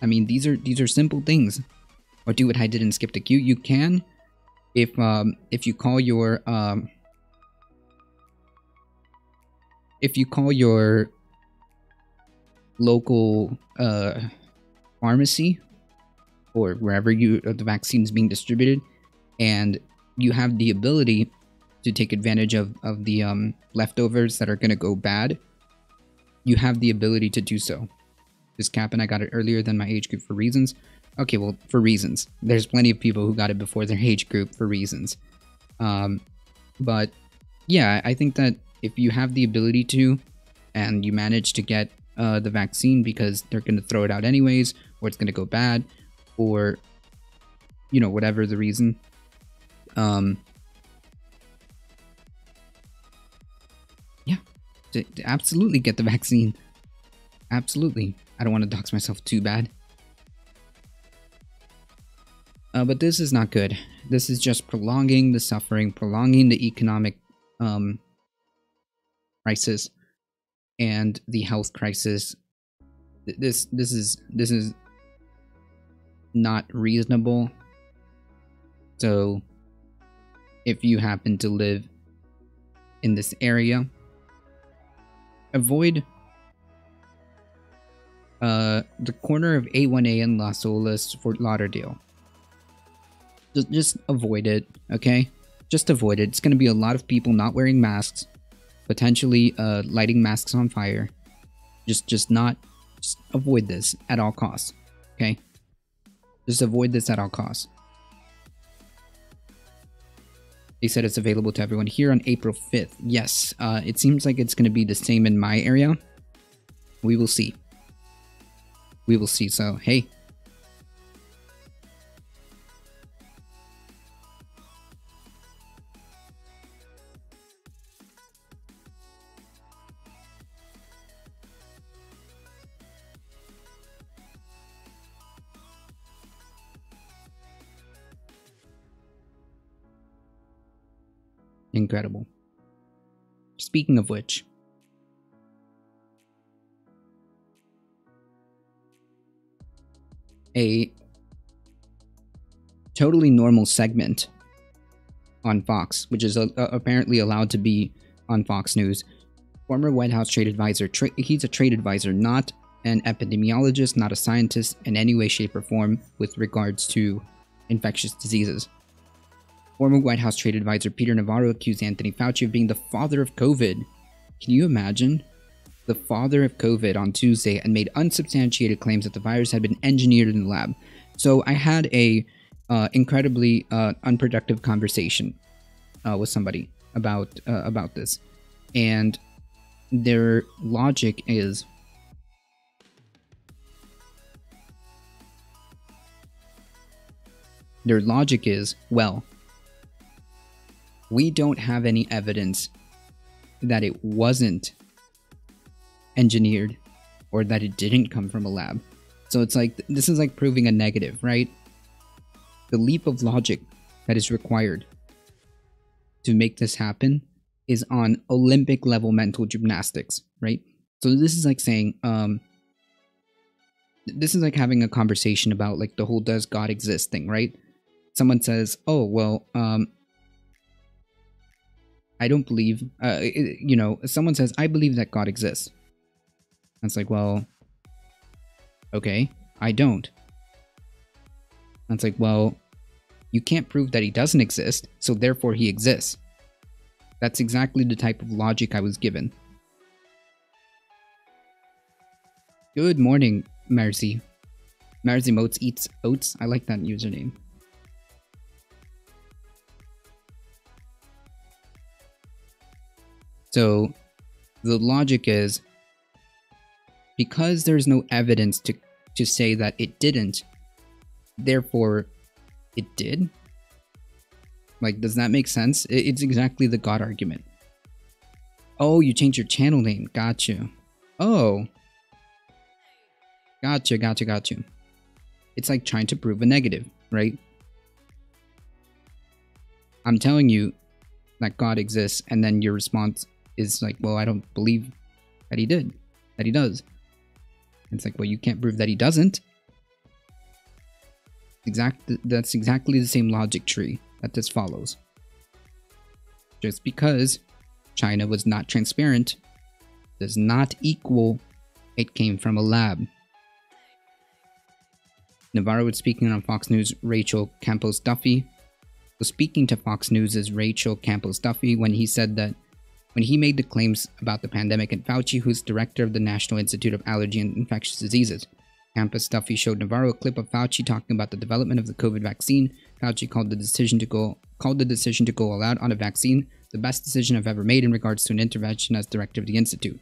I mean, these are simple things. Or do what I did and skip the queue. You can, if you call your local pharmacy or wherever the vaccine is being distributed, and you have the ability to take advantage of the leftovers that are going to go bad, you have the ability to do so. This cap, and I got it earlier than my age group for reasons. Okay, well, for reasons. There's plenty of people who got it before their age group for reasons. But yeah, I think that if you have the ability to, and you manage to get the vaccine because they're going to throw it out anyways, or it's going to go bad, or you know, whatever the reason. Yeah, absolutely get the vaccine. Absolutely. I don't want to dox myself too bad. But this is not good. This is just prolonging the suffering, prolonging the economic crisis and the health crisis. This is not reasonable. So if you happen to live in this area, avoid the corner of A1A and Las Olas, Fort Lauderdale. Just avoid it, okay? Just avoid it. It's going to be a lot of people not wearing masks, potentially lighting masks on fire. Just avoid this at all costs, okay? Just avoid this at all costs. They said it's available to everyone here on April 5th. Yes, it seems like it's going to be the same in my area. We will see. We will see. So, hey. Incredible. Speaking of which, a totally normal segment on Fox, which is apparently allowed to be on Fox News. Former White House trade advisor, he's a trade advisor, not an epidemiologist, not a scientist in any way, shape, or form with regards to infectious diseases. Former White House trade advisor Peter Navarro accused Anthony Fauci of being the father of COVID. Can you imagine? The father of COVID on Tuesday, and made unsubstantiated claims that the virus had been engineered in the lab. So I had a incredibly unproductive conversation with somebody about this, and their logic is well, we don't have any evidence that it wasn't engineered or that it didn't come from a lab. So it's like, this is like proving a negative, right? The leap of logic that is required to make this happen is on Olympic level mental gymnastics, right? So this is like saying, this is like having a conversation about like the whole does God exist thing, right? Someone says, oh, well, I don't believe, you know, someone says, I believe that God exists. And it's like, well, okay, I don't. And it's like, well, you can't prove that he doesn't exist, so therefore he exists. That's exactly the type of logic I was given. Good morning, Marcy. Marcy Motes eats oats. I like that username. So the logic is, because there's no evidence to say that it didn't, therefore it did? Like, does that make sense? It's exactly the God argument. Oh, you changed your channel name. Gotcha. Oh. Gotcha. It's like trying to prove a negative, right? I'm telling you that God exists, and then your response is like, well, I don't believe that he did, that he does. And it's like, well, you can't prove that he doesn't. That's exactly the same logic tree that this follows. Just because China was not transparent does not equal it came from a lab. Navarro was speaking on Fox News' Rachel Campos Duffy. Was speaking to Fox News' Rachel Campos Duffy when he said that when he made the claims about the pandemic, and Fauci, who's director of the National Institute of Allergy and Infectious Diseases. Campos Duffy showed Navarro a clip of Fauci talking about the development of the COVID vaccine. Fauci called the decision to go all out on a vaccine the best decision I've ever made in regards to an intervention as director of the institute.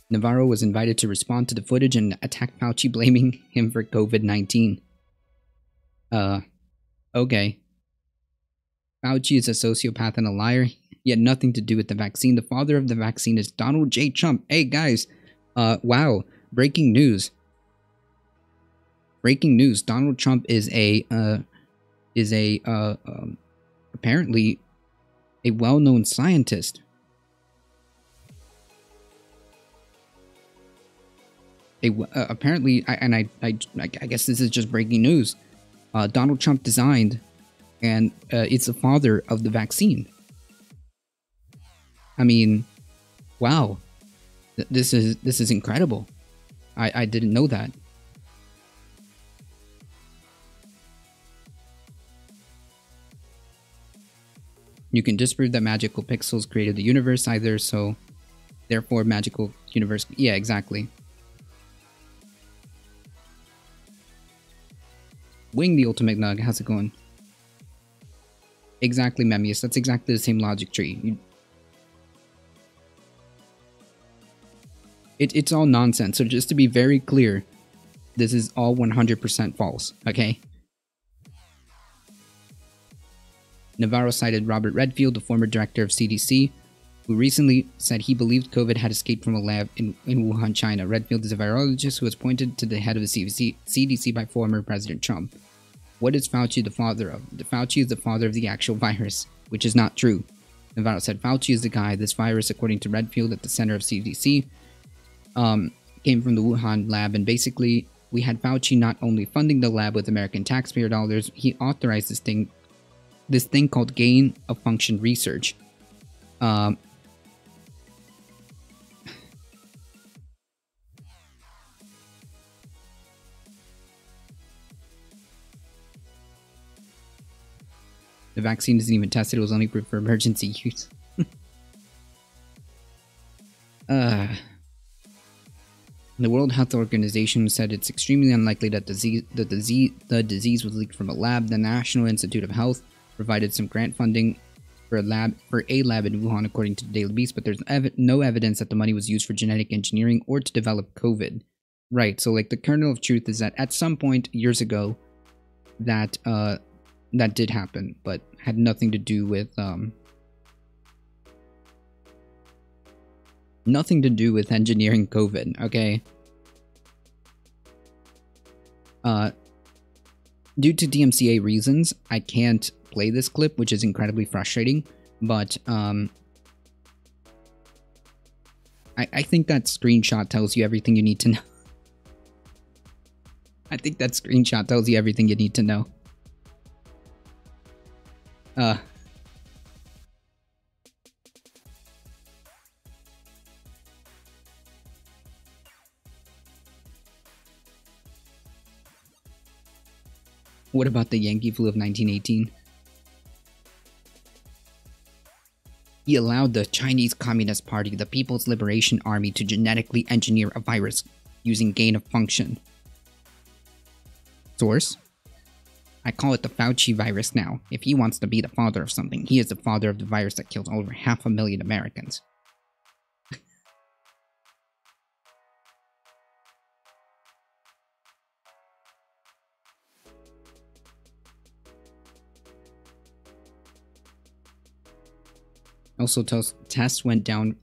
Navarro was invited to respond to the footage and attack Fauci, blaming him for COVID-19. Okay. Fauci is a sociopath and a liar. He had nothing to do with the vaccine. The father of the vaccine is Donald J. Trump. Hey guys, wow, breaking news. Breaking news. Donald Trump is apparently a well-known scientist. Apparently, I guess this is just breaking news. Donald Trump designed, and it's the father of the vaccine. I mean, wow, this is incredible. I didn't know that. You can disprove that magical pixels created the universe either, so therefore magical universe. Yeah, exactly. Wing the ultimate nug, how's it going? Exactly, Memmius. That's exactly the same logic tree. It's all nonsense. So just to be very clear, this is all 100% false, okay? Navarro cited Robert Redfield, the former director of CDC, who recently said he believed COVID had escaped from a lab in Wuhan, China. Redfield is a virologist who was appointed to the head of the CDC by former President Trump. What is Fauci the father of? Fauci is the father of the actual virus, which is not true. Navarro said Fauci is the guy. This virus, according to Redfield at the center of CDC, came from the Wuhan lab, and basically we had Fauci not only funding the lab with American taxpayer dollars, he authorized this thing called gain of function research. The vaccine isn't even tested, it was only approved for emergency use. The World Health Organization said it's extremely unlikely that the disease was leaked from a lab. The National Institute of Health provided some grant funding for a lab in Wuhan, according to the Daily Beast, but there's no evidence that the money was used for genetic engineering or to develop COVID. Right, so like the kernel of truth is that at some point years ago, that did happen, but had nothing to do with engineering COVID, okay? Due to DMCA reasons, I can't play this clip, which is incredibly frustrating, but I think that screenshot tells you everything you need to know. I think that screenshot tells you everything you need to know. What about the Yankee flu of 1918? He allowed the Chinese Communist Party, the People's Liberation Army, to genetically engineer a virus using gain of function. Source? I call it the Fauci virus now. If he wants to be the father of something, he is the father of the virus that killed over 500,000 Americans. Also, tests went down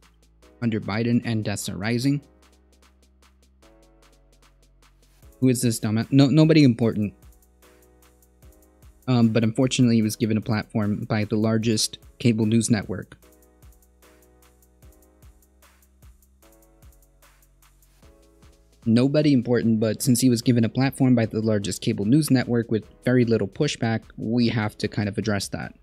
under Biden and deaths are rising. Who is this dumbass? No, nobody important. But unfortunately, he was given a platform by the largest cable news network. Nobody important, but since he was given a platform by the largest cable news network with very little pushback, we have to kind of address that.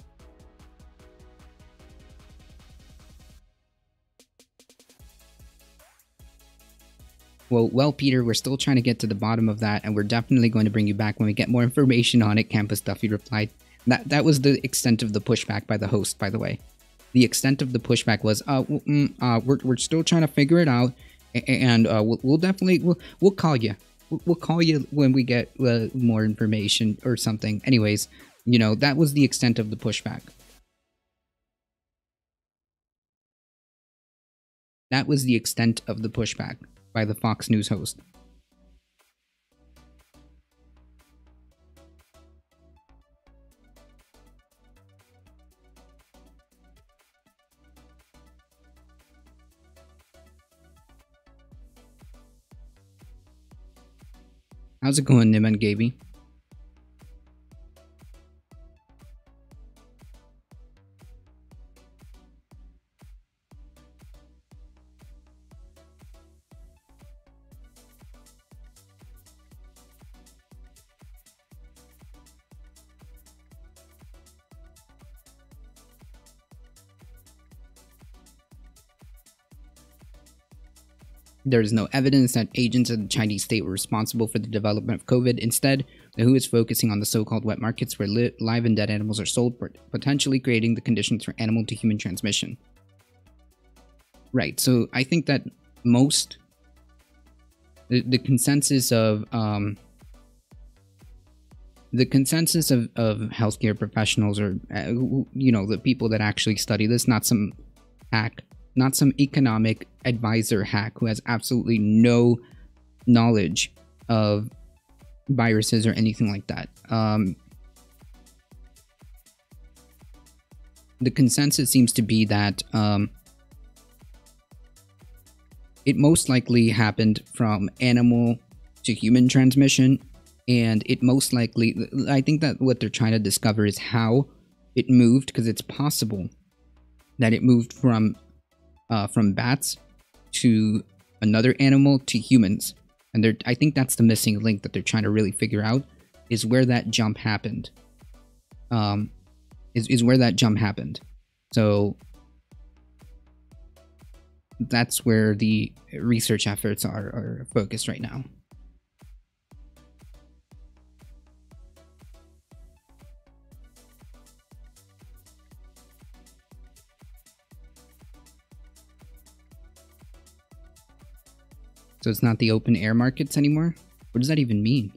Well, Peter, we're still trying to get to the bottom of that, and we're definitely going to bring you back when we get more information on it, Campus Duffy replied. That was the extent of the pushback by the host, by the way. The extent of the pushback was, we're still trying to figure it out, and we'll call you. We'll call you when we get more information or something. Anyways, you know, that was the extent of the pushback. That was the extent of the pushback by the Fox News host. How's it going, Nim and Gaby? There is no evidence that agents of the Chinese state were responsible for the development of COVID. Instead, the WHO is focusing on the so-called wet markets where live and dead animals are sold, potentially creating the conditions for animal to human transmission. Right, so I think that the consensus of healthcare professionals, or the people that actually study this, not some hack, not some economic advisor hack who has absolutely no knowledge of viruses or anything like that. The consensus seems to be that it most likely happened from animal to human transmission, and it most likely, I think that what they're trying to discover is how it moved, because it's possible that it moved from bats to another animal to humans, and I think that's the missing link that they're trying to really figure out, is where that jump happened. Is where that jump happened. So that's where the research efforts are focused right now. So it's not the open air markets anymore? What does that even mean?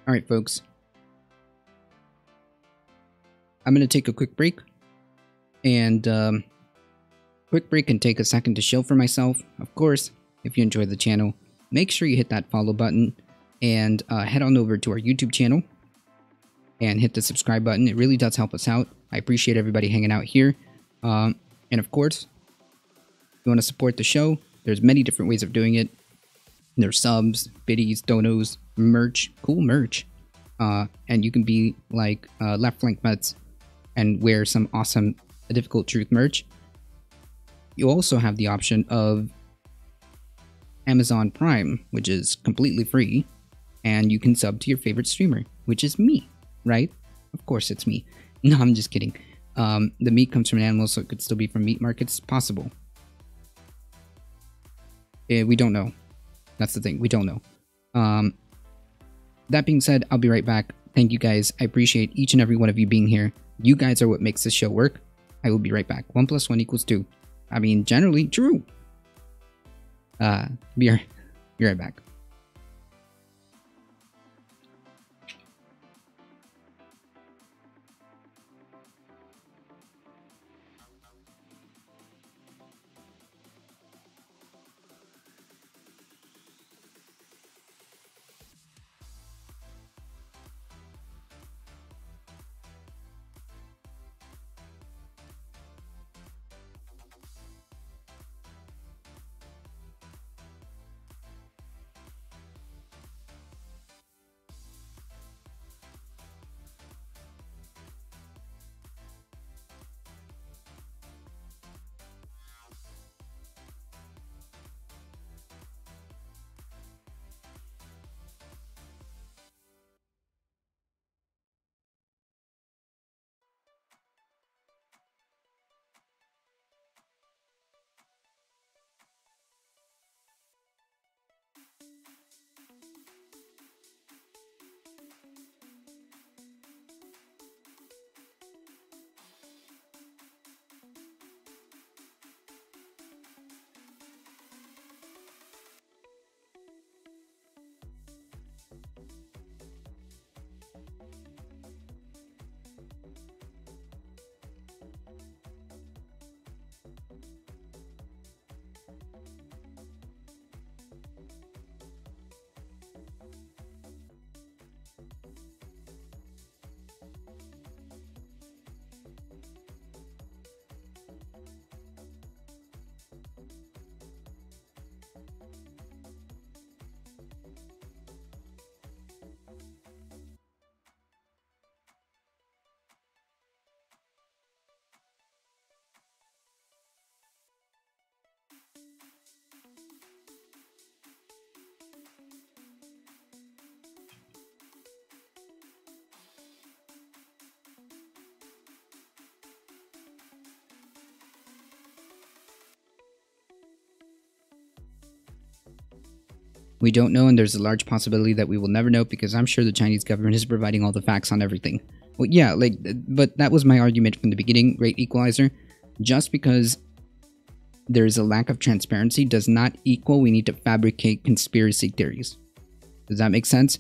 Alright, folks. I'm going to take a quick break. And quick break and take a second to chill for myself. Of course, if you enjoyed the channel, make sure you hit that follow button. And head on over to our YouTube channel and hit the subscribe button. It really does help us out. I appreciate everybody hanging out here. And of course, if you want to support the show, there's many different ways of doing it. There's subs, biddies, donos, merch, cool merch. And you can be like Left Flank Mets and wear some awesome Difficult Truth merch. You also have the option of Amazon Prime, which is completely free. And you can sub to your favorite streamer, which is me, right? Of course it's me. No, I'm just kidding. The meat comes from an animal, so it could still be from meat markets. Possible. We don't know. That's the thing. We don't know. That being said, I'll be right back. Thank you guys. I appreciate each and every one of you being here. You guys are what makes this show work. I will be right back. 1 + 1 = 2. I mean, generally true. Be right back. We don't know, and there's a large possibility that we will never know because I'm sure the Chinese government is providing all the facts on everything. Well, yeah, like, but that was my argument from the beginning, Great Equalizer. Just because there is a lack of transparency does not equal we need to fabricate conspiracy theories. Does that make sense?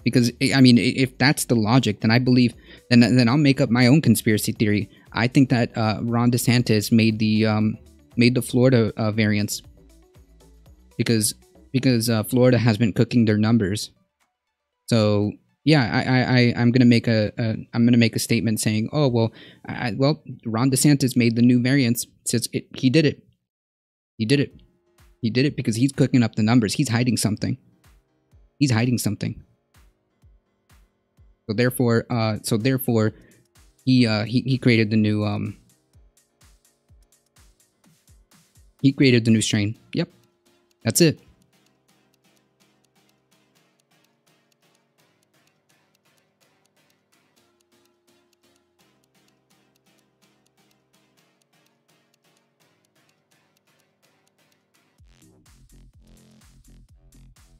Because, I mean, if that's the logic, then I believe, then I'll make up my own conspiracy theory. I think that Ron DeSantis made the Florida variance because Florida has been cooking their numbers. So yeah, I'm gonna make a statement saying, oh well, Ron DeSantis made the new variance. Says he did it. He did it because he's cooking up the numbers. He's hiding something. So therefore, he created the new strain. Yep, that's it.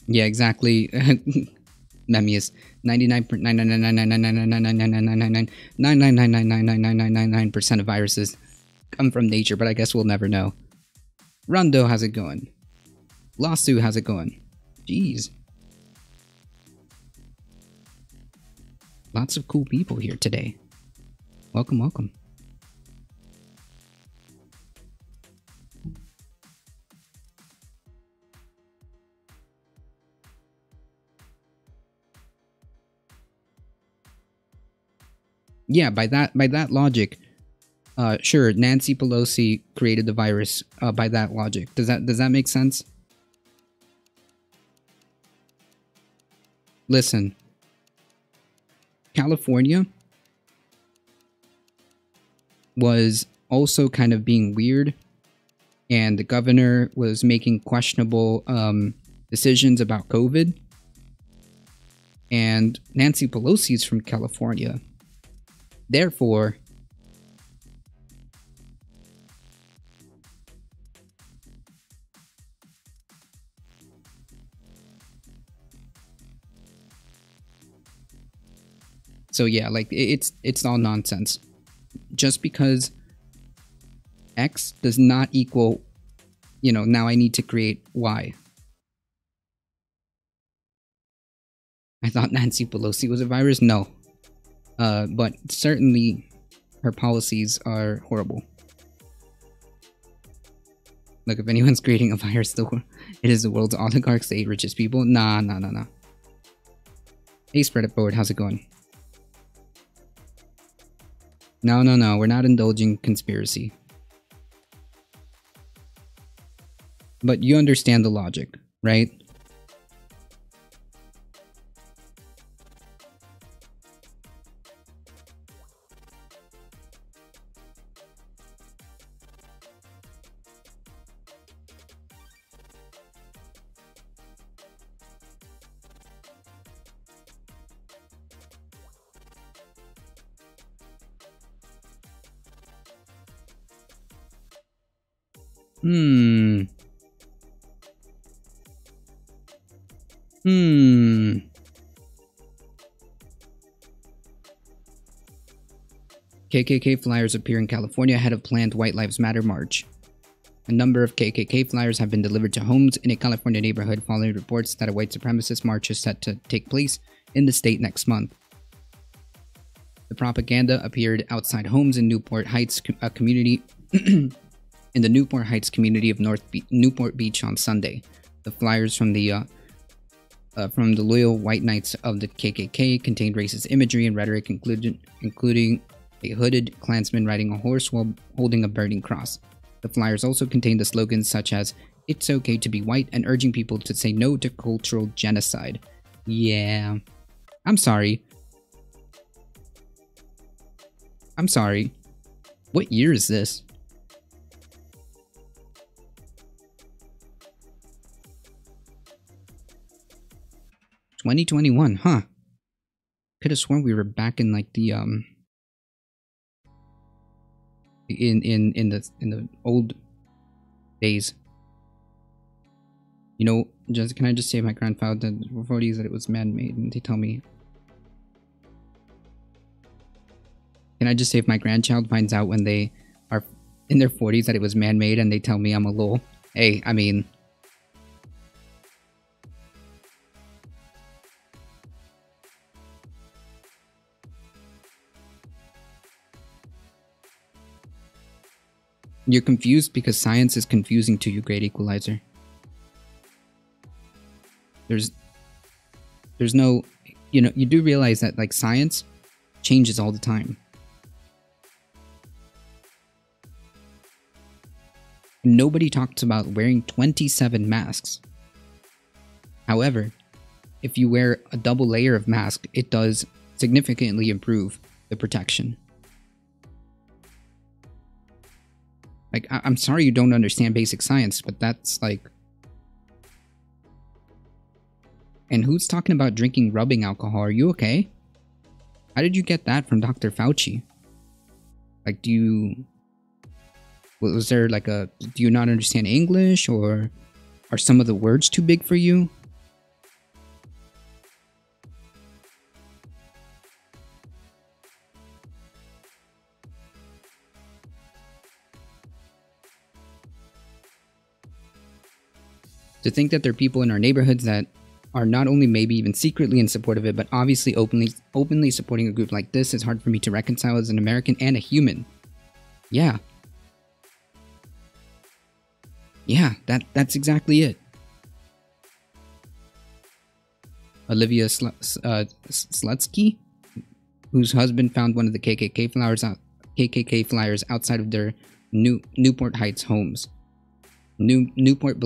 Yeah, exactly. Memmius 99.999999999999999% of viruses come from nature, but I guess we'll never know. Rondo, how's it going? Lawsuit, how's it going? Jeez. Lots of cool people here today. Welcome, welcome. Yeah, by that logic, sure, Nancy Pelosi created the virus. By that logic, does that make sense? Listen, California was also kind of being weird, and the governor was making questionable decisions about COVID. And Nancy Pelosi is from California. Therefore, so yeah, like it's all nonsense. Just because X does not equal, now I need to create Y. I thought Nancy Pelosi was a virus. No. But certainly her policies are horrible. Look, if anyone's creating a virus, it is the world's oligarchs, the 8 richest people. Nah. Hey, Spread Board, how's it going? No, we're not indulging conspiracy. But you understand the logic, right? KKK flyers appear in California ahead of planned White Lives Matter march. A number of KKK flyers have been delivered to homes in a California neighborhood following reports that a white supremacist march is set to take place in the state next month. The propaganda appeared outside homes in Newport Heights community in the Newport Heights community of Newport Beach on Sunday. The flyers from the loyal white knights of the KKK contained racist imagery and rhetoric, including a hooded Klansman riding a horse while holding a burning cross. The flyers also contained the slogans such as "It's okay to be white" and urging people to say no to cultural genocide. Yeah. I'm sorry. What year is this? $2021, huh? Could have sworn we were back in like the in the old days. You know, just can I just say my grandfather before these that it was man-made, and they tell me. Can I just say if my grandchild finds out when they are in their 40s that it was man-made and they tell me I'm a lol? Hey, I mean. You're confused because science is confusing to you, Great Equalizer. There's no, you know, you do realize that like science changes all the time. Nobody talks about wearing 27 masks. However, if you wear a double layer of mask, it does significantly improve the protection. Like, I'm sorry you don't understand basic science, but that's like... And who's talking about drinking rubbing alcohol? Are you okay? How did you get that from Dr. Fauci? Like, do you... Was there like a... Do you not understand English? Or are some of the words too big for you? To think that there are people in our neighborhoods that are not only maybe even secretly in support of it, but obviously openly supporting a group like this is hard for me to reconcile as an American and a human. Yeah. Yeah, that's exactly it. Olivia Slutsky, whose husband found one of the KKK flyers outside of their Newport Heights homes. Newport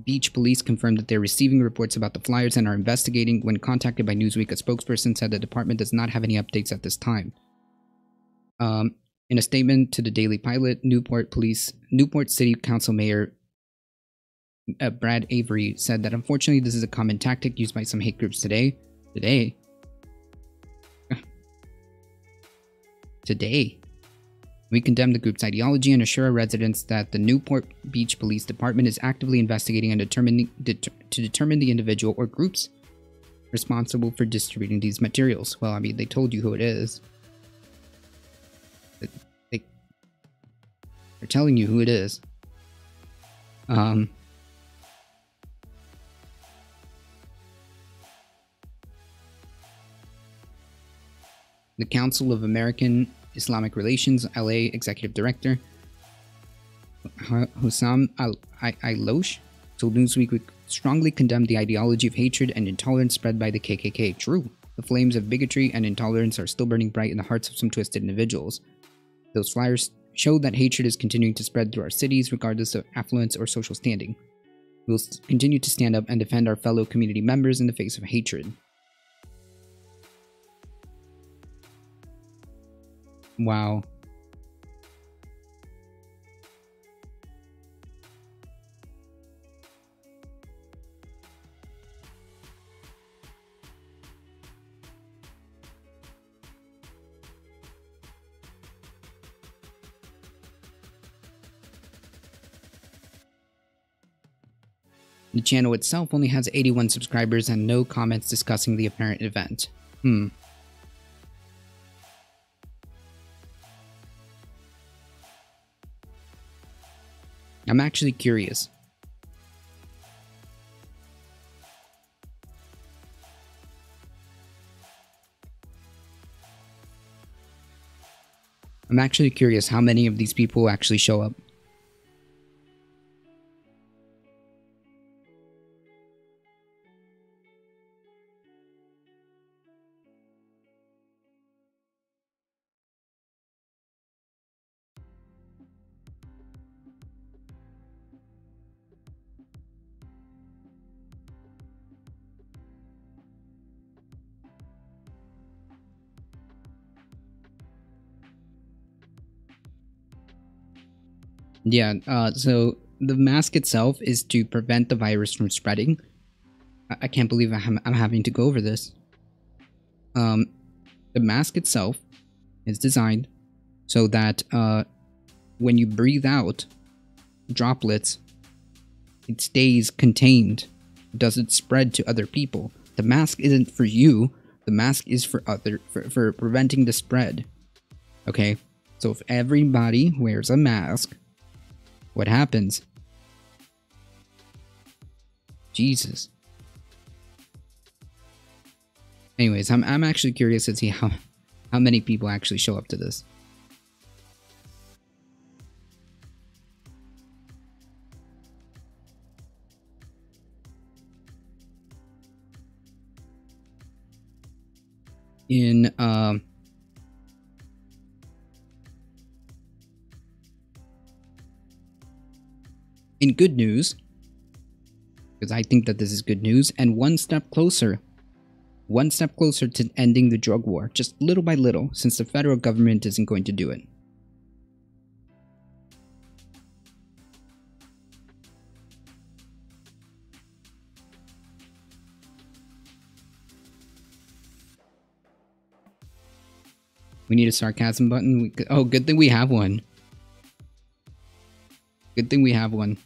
Beach police confirmed that they're receiving reports about the flyers and are investigating. When contacted by Newsweek, a spokesperson said the department does not have any updates at this time. In a statement to the Daily Pilot, Newport City Council Mayor Brad Avery said that unfortunately this is a common tactic used by some hate groups today. We condemn the group's ideology and assure our residents that the Newport Beach Police Department is actively investigating and determining the individual or groups responsible for distributing these materials. Well, I mean, they told you who it is. They're telling you who it is. The Council of American Islamic Relations, LA Executive Director Hussam Al-Aylosh told Newsweek we strongly condemn the ideology of hatred and intolerance spread by the KKK. True, the flames of bigotry and intolerance are still burning bright in the hearts of some twisted individuals. Those flyers show that hatred is continuing to spread through our cities regardless of affluence or social standing. We will continue to stand up and defend our fellow community members in the face of hatred. Wow. The channel itself only has 81 subscribers and no comments discussing the apparent event. I'm actually curious. I'm actually curious how many of these people actually show up. Yeah, so the mask itself is to prevent the virus from spreading. I can't believe I'm having to go over this. The mask itself is designed so that when you breathe out droplets, it stays contained does it spread to other people. The mask isn't for you. The mask is for for preventing the spread. Okay? So if everybody wears a mask, what happens? Jesus. Anyways, I'm actually curious to see how many people actually show up to this. In good news, because I think that this is good news, and one step closer to ending the drug war, just little by little, since the federal government isn't going to do it. We need a sarcasm button. Oh, good thing we have one. Good thing we have one.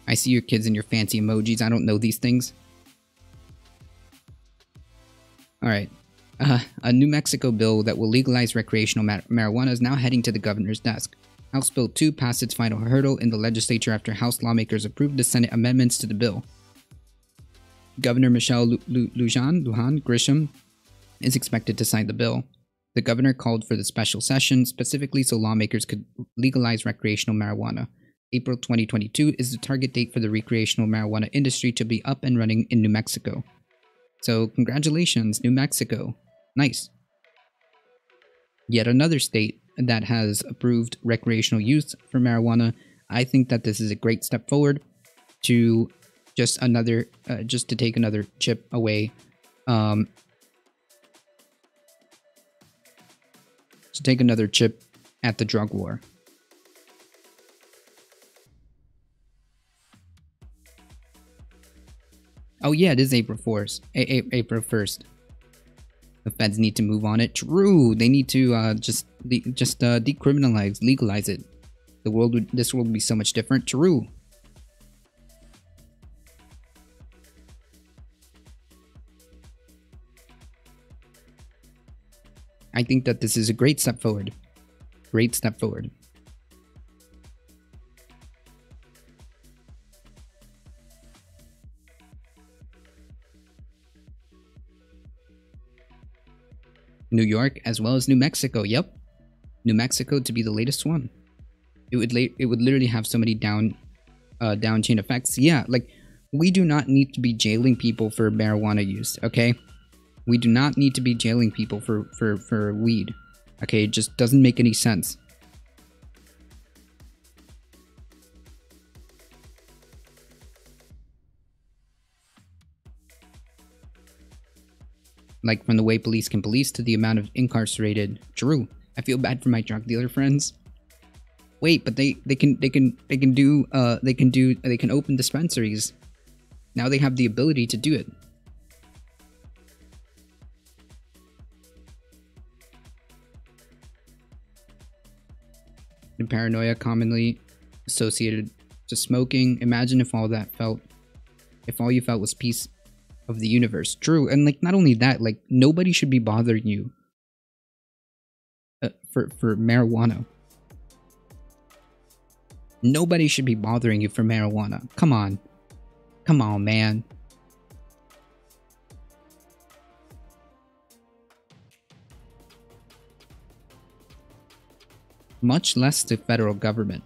I see your kids and your fancy emojis. I don't know these things. Alright. A New Mexico bill that will legalize recreational marijuana is now heading to the governor's desk. House Bill 2 passed its final hurdle in the legislature after House lawmakers approved the Senate amendments to the bill. Governor Michelle Lujan Grisham is expected to sign the bill. The governor called for the special session specifically so lawmakers could legalize recreational marijuana. April 2022 is the target date for the recreational marijuana industry to be up and running in New Mexico. So congratulations, New Mexico. Nice. Yet another state that has approved recreational use for marijuana. I think that this is a great step forward to just to take another chip away, to take another chip at the drug war. Oh yeah, it is April 4th. April 1st. The feds need to move on it. True, they need to just decriminalize, legalize it. This world would be so much different. True. I think that this is a great step forward. Great step forward. New York as well as New Mexico. Yep. New Mexico to be the latest one. It would literally have so many down chain effects. Yeah, like we do not need to be jailing people for marijuana use, okay? We do not need to be jailing people for weed. Okay, it just doesn't make any sense. Like from the way police can police to the amount of incarcerated. True. I feel bad for my drug dealer friends. Wait, but they can open dispensaries. Now they have the ability to do it. The paranoia commonly associated to smoking. Imagine if all you felt was peace of the universe. True. And like not only that, like nobody should be bothering you for marijuana. Nobody should be bothering you for marijuana. Come on. Come on, man. Much less the federal government.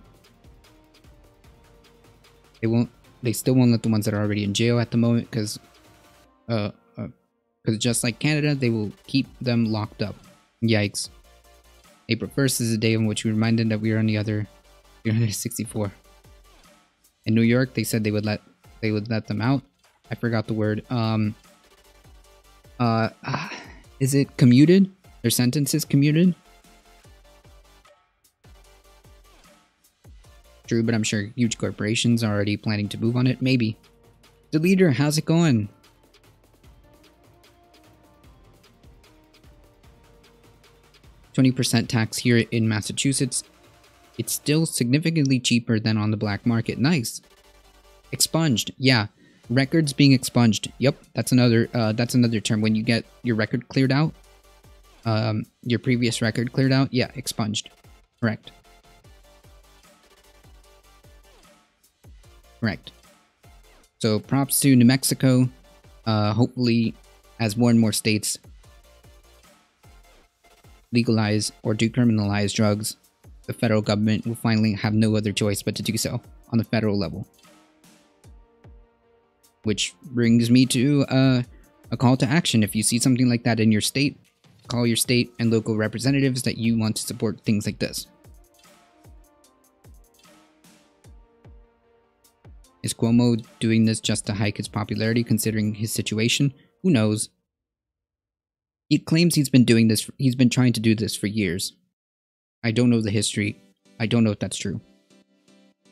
They still won't let the ones that are already in jail at the moment because just like Canada, they will keep them locked up. Yikes. April 1st is the day on which we reminded that we are on the other 364. In New York, they said they would let them out. I forgot the word. Is it commuted? Their sentence is commuted? True, but I'm sure huge corporations are already planning to move on it. Maybe. The leader, how's it going? 20% tax here in Massachusetts. It's still significantly cheaper than on the black market. Nice. Expunged. Yeah. Records being expunged. Yep, that's another term. When you get your record cleared out, your previous record cleared out, yeah, expunged. Correct. Correct. So props to New Mexico. Hopefully, as more and more states legalize or decriminalize drugs, the federal government will finally have no other choice but to do so on the federal level. Which brings me to a call to action. If you see something like that in your state, call your state and local representatives that you want to support things like this. Is Cuomo doing this just to hike his popularity considering his situation? Who knows? He claims he's been doing this, he's been trying to do this for years. I don't know the history. I don't know if that's true.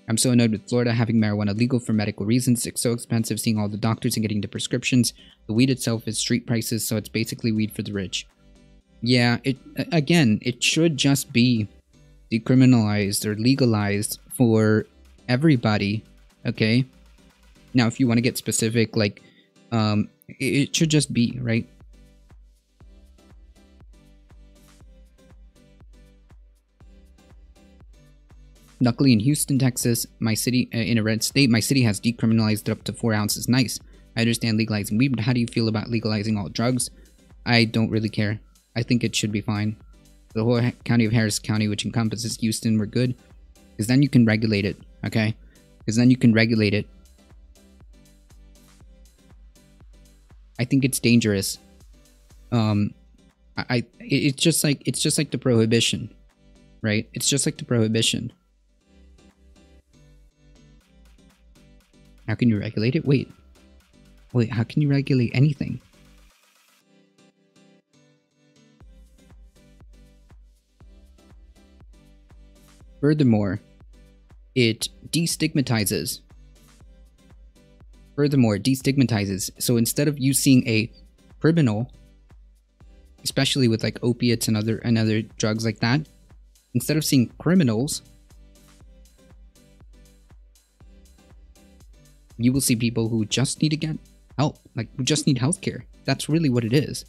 I'm so annoyed with Florida having marijuana legal for medical reasons. It's so expensive seeing all the doctors and getting the prescriptions. The weed itself is street prices, so it's basically weed for the rich. Yeah, it should just be decriminalized or legalized for everybody, okay? Now, if you want to get specific, like, it should just be, right? Luckily in Houston, Texas, my city, in a red state, my city has decriminalized it up to 4 ounces. Nice. I understand legalizing weed, but how do you feel about legalizing all drugs? I don't really care. I think it should be fine. The whole county of Harris County, which encompasses Houston, we're good. Because then you can regulate it, okay? Because then you can regulate it. I think it's dangerous. It's just like the prohibition, right? It's just like the prohibition. How can you regulate it? Wait, how can you regulate anything? Furthermore, it destigmatizes. So instead of you seeing a criminal, especially with like opiates and other drugs like that, instead of seeing criminals, you will see people who just need to get help, like who just need healthcare. That's really what it is.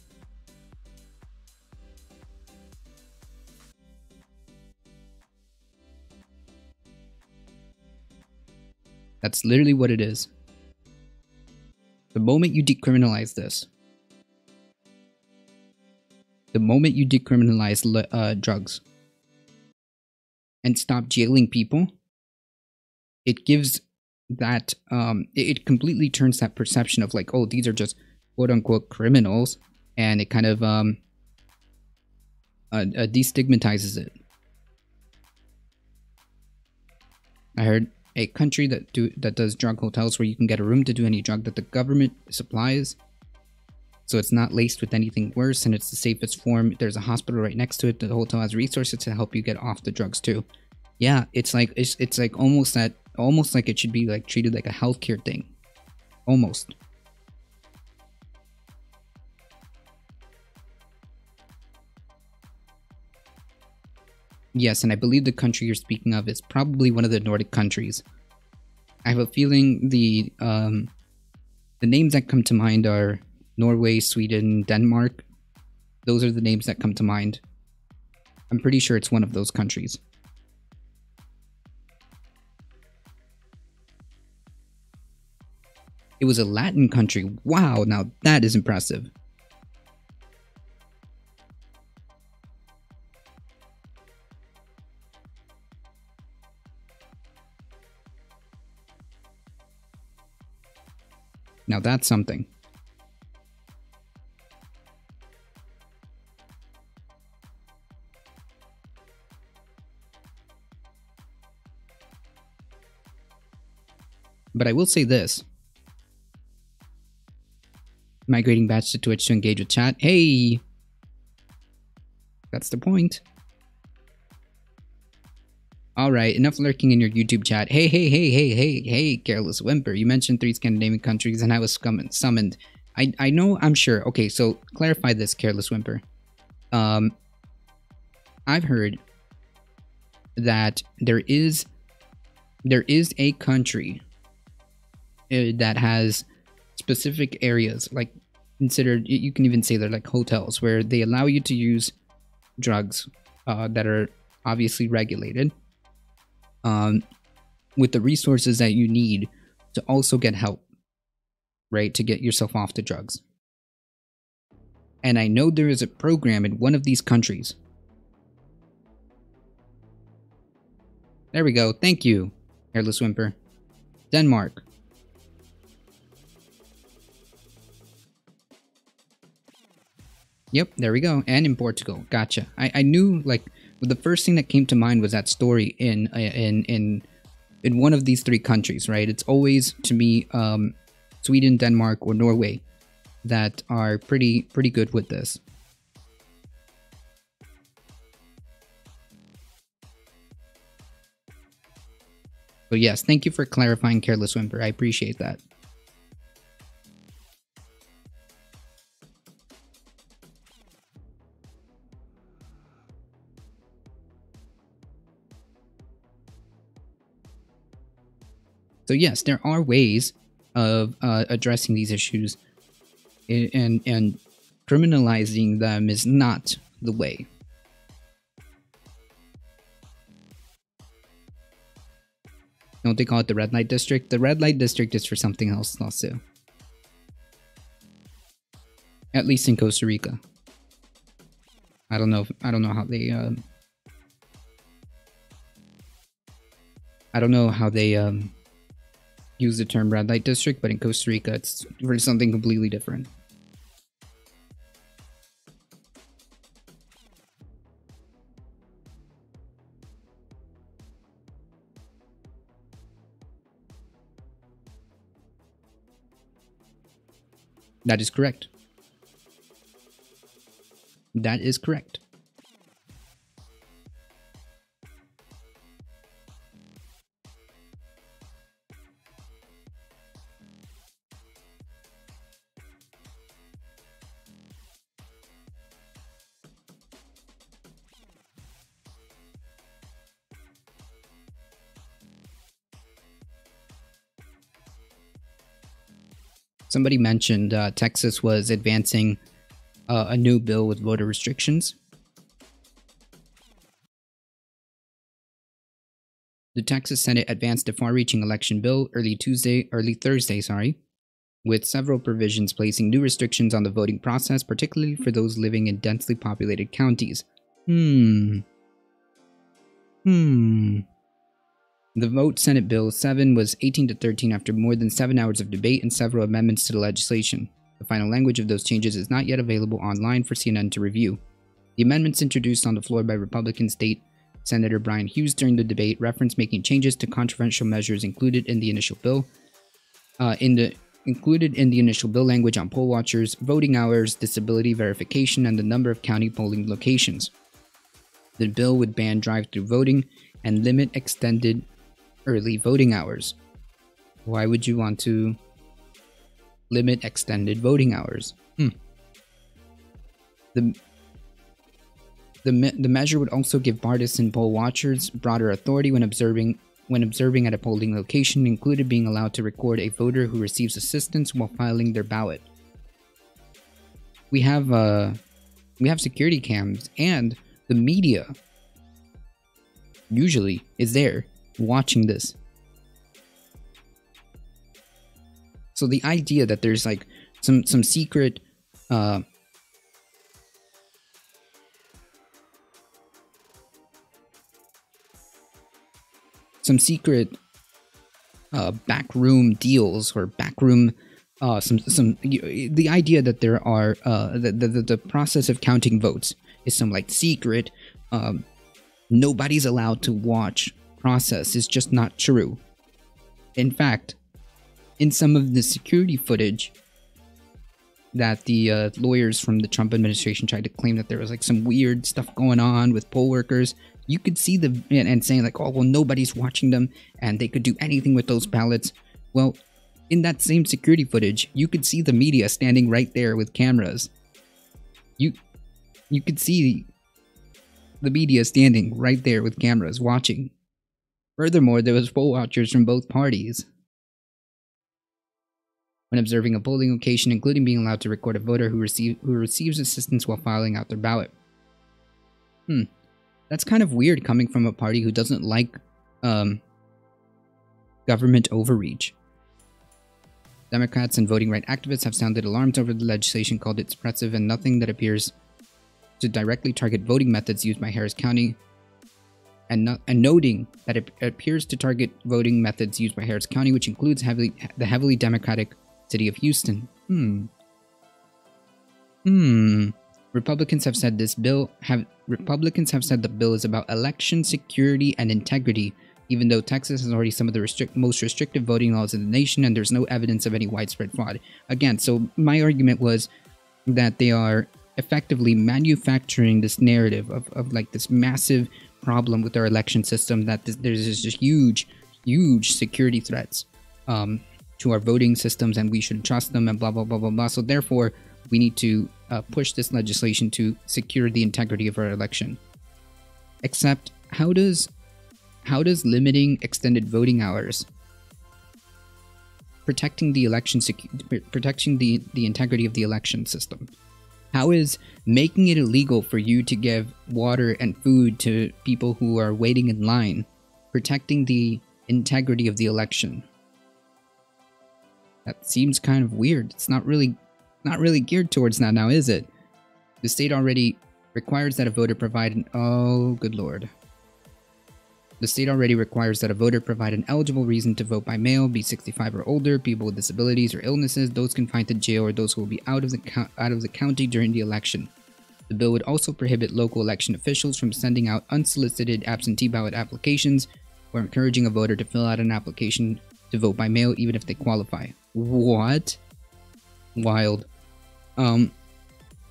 That's literally what it is. The moment you decriminalize this, the moment you decriminalize drugs and stop jailing people, it gives that, it completely turns that perception of like, oh, these are just quote-unquote criminals, and it kind of destigmatizes it. I heard a country that does drug hotels where you can get a room to do any drug that the government supplies, so it's not laced with anything worse, and it's the safest form. There's a hospital right next to it. The hotel has resources to help you get off the drugs too. Yeah, it's like almost like it should be like treated like a healthcare thing, almost. Yes, and I believe the country you're speaking of is probably one of the Nordic countries. I have a feeling the names that come to mind are Norway, Sweden, Denmark. Those are the names that come to mind. I'm pretty sure it's one of those countries. It was a Latin country. Wow, now that is impressive. Now that's something. But I will say this. Migrating batch to Twitch to engage with chat. Hey! That's the point. Alright, enough lurking in your YouTube chat. Hey, Careless Whimper. You mentioned 3 Scandinavian countries and I was summoned. I know, I'm sure. Okay, so clarify this, Careless Whimper. I've heard that there is a country that has specific areas, like considered, you can even say they're like hotels, where they allow you to use drugs that are obviously regulated, with the resources that you need to also get help, right, to get yourself off the drugs. And I know there is a program in one of these countries. There we go. Thank you, Hairless Whimper. Denmark. Yep, there we go. And in Portugal. Gotcha. I knew, like, the first thing that came to mind was that story in one of these three countries, right? It's always, to me, Sweden, Denmark, or Norway that are pretty good with this. So yes, thank you for clarifying, Careless Whimper. I appreciate that. So yes, there are ways of addressing these issues, and criminalizing them is not the way. Don't they call it the red light district? The red light district is for something else also. At least in Costa Rica. I don't know how they use the term red light district, but in Costa Rica it's for something completely different. That is correct. That is correct. Somebody mentioned Texas was advancing a new bill with voter restrictions. The Texas Senate advanced a far-reaching election bill early Thursday, with several provisions placing new restrictions on the voting process, particularly for those living in densely populated counties. The vote, Senate Bill 7, was 18-13 after more than 7 hours of debate and several amendments to the legislation. The final language of those changes is not yet available online for CNN to review. The amendments introduced on the floor by Republican State Senator Brian Hughes during the debate reference making changes to controversial measures included in the initial bill. Included in the initial bill language on poll watchers, voting hours, disability verification, and the number of county polling locations. The bill would ban drive-through voting and limit extended early voting hours. Why would you want to limit extended voting hours? The measure would also give partisan poll watchers broader authority when observing at a polling location, included being allowed to record a voter who receives assistance while filing their ballot. We have security cams, and the media usually is there watching this. So the idea that there's like some secret backroom deals or backroom the idea that there are the process of counting votes is some like secret nobody's allowed to watch process is just not true. In fact, in some of the security footage that the lawyers from the Trump administration tried to claim that there was like some weird stuff going on with poll workers, you could see and saying like, oh well, nobody's watching them and they could do anything with those ballots. Well, in that same security footage, you could see the media standing right there with cameras. You could see the media standing right there with cameras watching. Furthermore, there was poll watchers from both parties. When observing a polling location, including being allowed to record a voter who receives assistance while filing out their ballot. That's kind of weird coming from a party who doesn't like government overreach. Democrats and voting rights activists have sounded alarms over the legislation, called it suppressive and nothing that appears to directly target voting methods used by Harris County, and noting that it appears to target voting methods used by Harris County, which includes the heavily Democratic city of Houston. Republicans have said the bill is about election security and integrity, even though Texas has already some of the most restrictive voting laws in the nation, and there's no evidence of any widespread fraud. Again, so my argument was that they are effectively manufacturing this narrative of like this massive problem with our election system, that there's just huge security threats to our voting systems, and we should trust them, and blah blah blah blah blah. So therefore, we need to push this legislation to secure the integrity of our election. Except, how does limiting extended voting hours, protecting the integrity of the election system, how is making it illegal for you to give water and food to people who are waiting in line, protecting the integrity of the election? That seems kind of weird. It's not really geared towards that now, is it? The state already requires that a voter provide an... Oh, good lord. The state already requires that a voter provide an eligible reason to vote by mail, be 65 or older, people with disabilities or illnesses, those confined to jail, or those who will be out of the county during the election. The bill would also prohibit local election officials from sending out unsolicited absentee ballot applications or encouraging a voter to fill out an application to vote by mail even if they qualify. What? Wild.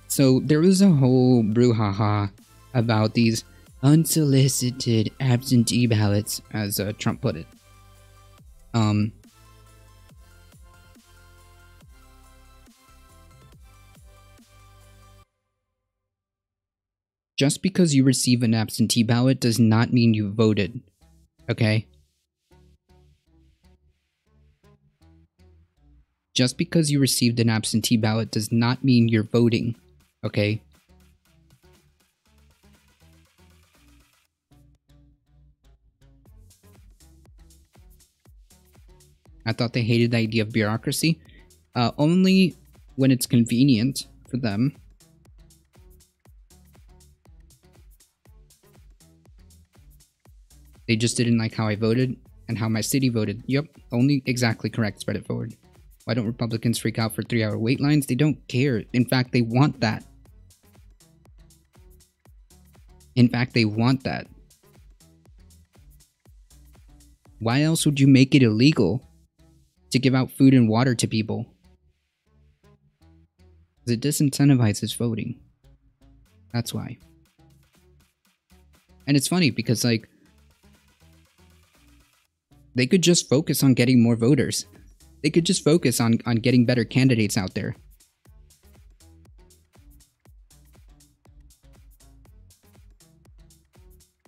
So there was a whole brouhaha about these unsolicited absentee ballots, as Trump put it. Just because you receive an absentee ballot does not mean you voted, okay? Just because you received an absentee ballot does not mean you're voting, okay? I thought they hated the idea of bureaucracy. Only when it's convenient for them. They just didn't like how I voted and how my city voted. Yep, only exactly correct. Spread it forward. Why don't Republicans freak out for 3-hour wait lines? They don't care. In fact, they want that. Why else would you make it illegal to give out food and water to people? Because it disincentivizes voting. That's why. And it's funny because, like, they could just focus on getting more voters. They could just focus on getting better candidates out there.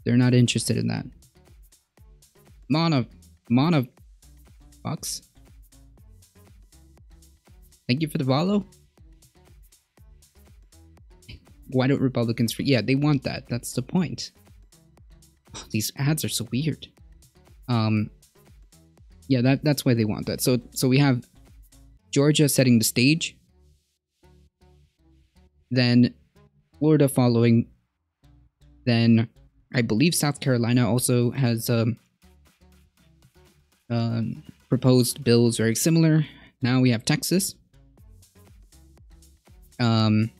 They're not interested in that. Mana Fox. Thank you for the follow. Why don't Republicans... Yeah, they want that. That's the point. Oh, these ads are so weird. Yeah, that's why they want that. So we have Georgia setting the stage. Then Florida following. Then I believe South Carolina also has proposed bills very similar. Now we have Texas. I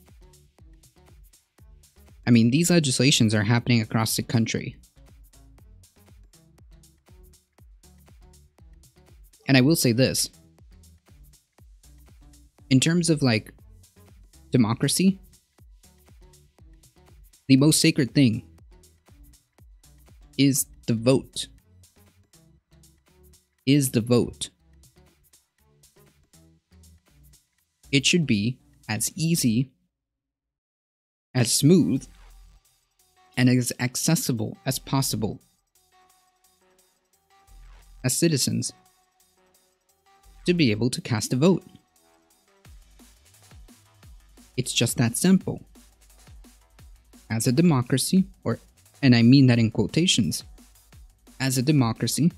mean, these legislations are happening across the country. And I will say this. In terms of, like, democracy, the most sacred thing is the vote. Is the vote. It should be as easy, as smooth, and as accessible as possible as citizens to be able to cast a vote. It's just that simple. As a democracy, and I mean that in quotations, as a democracy,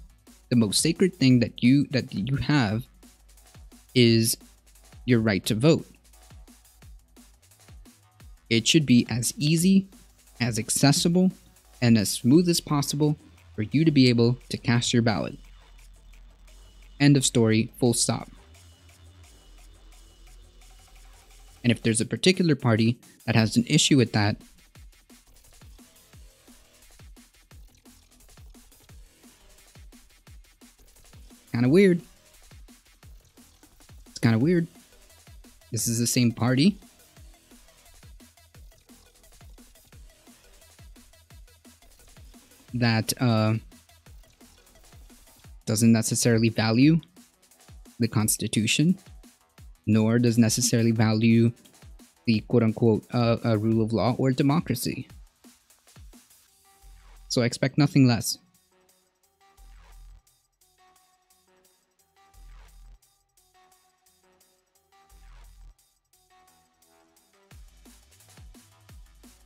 the most sacred thing that you have is your right to vote. It should be as easy, as accessible, and as smooth as possible for you to be able to cast your ballot. End of story, full stop. And if there's a particular party that has an issue with that, kind of weird. It's kind of weird. This is the same party that doesn't necessarily value the Constitution, nor does necessarily value the quote-unquote rule of law or democracy. So I expect nothing less.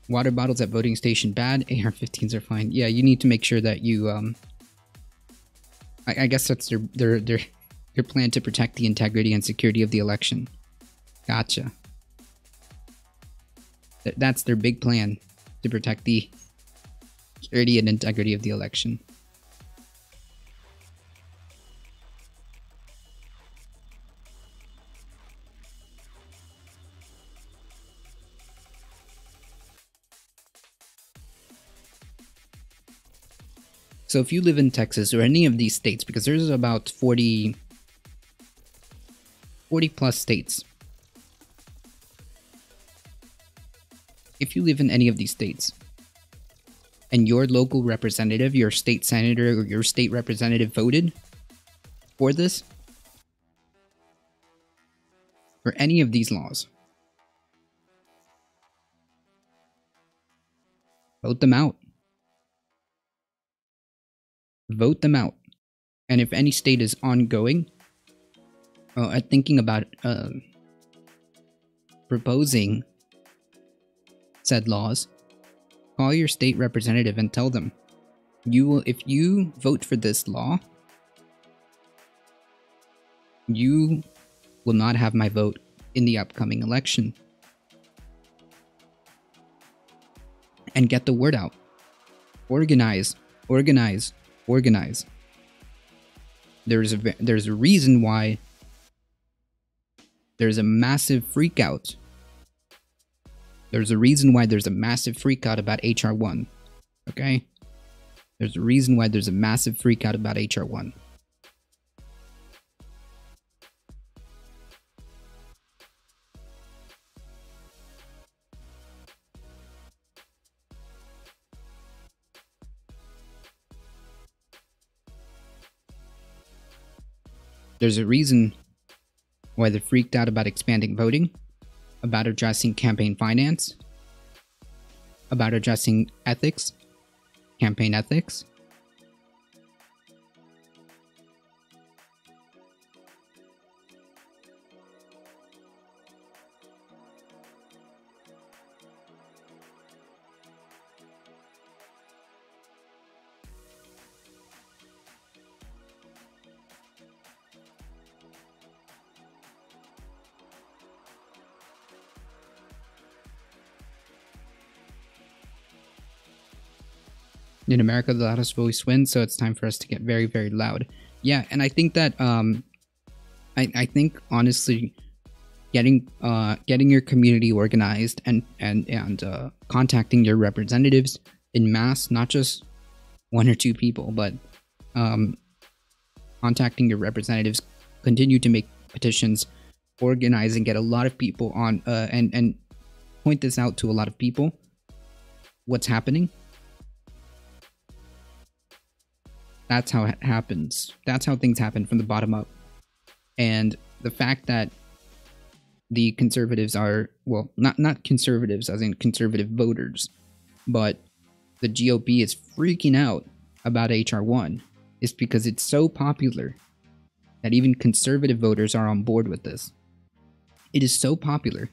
Water bottles at voting station bad. AR-15s are fine. Yeah, you need to make sure that you I guess that's their plan to protect the integrity and security of the election. Gotcha. That's their big plan, to protect the security and integrity of the election. So if you live in Texas or any of these states, because there's about 40 plus states. If you live in any of these states and your local representative, your state senator or your state representative voted for this, for any of these laws, vote them out. Vote them out. And if any state is ongoing, thinking about proposing said laws, call your state representative and tell them, if you vote for this law, you will not have my vote in the upcoming election. And get the word out. Organize. Organize. There's a reason why there's a massive freakout. There's a reason why there's a massive freakout about HR 1. Okay? There's a reason why there's a massive freakout about HR 1. There's a reason why they're freaked out about expanding voting, about addressing campaign finance, about addressing ethics, campaign ethics. In America, the loudest voice wins, so it's time for us to get very, very loud. Yeah, and I think that I think honestly, getting your community organized and contacting your representatives in mass, not just one or two people, but contacting your representatives, continue to make petitions, organize and get a lot of people on and point this out to a lot of people, what's happening. That's how it happens. That's how things happen from the bottom up. And the fact that the conservatives are, well, not conservatives as in conservative voters, but the GOP is freaking out about HR 1 is because it's so popular that even conservative voters are on board with this. It is so popular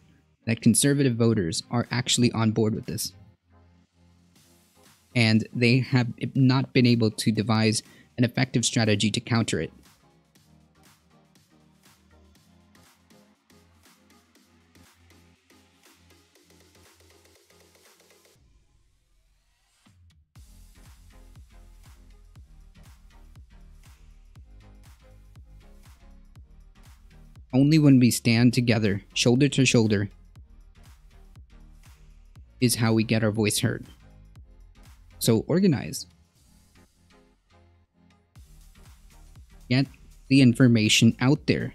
that conservative voters are actually on board with this. And they have not been able to devise an effective strategy to counter it. Only when we stand together, shoulder to shoulder, is how we get our voice heard. So organize. Get the information out there.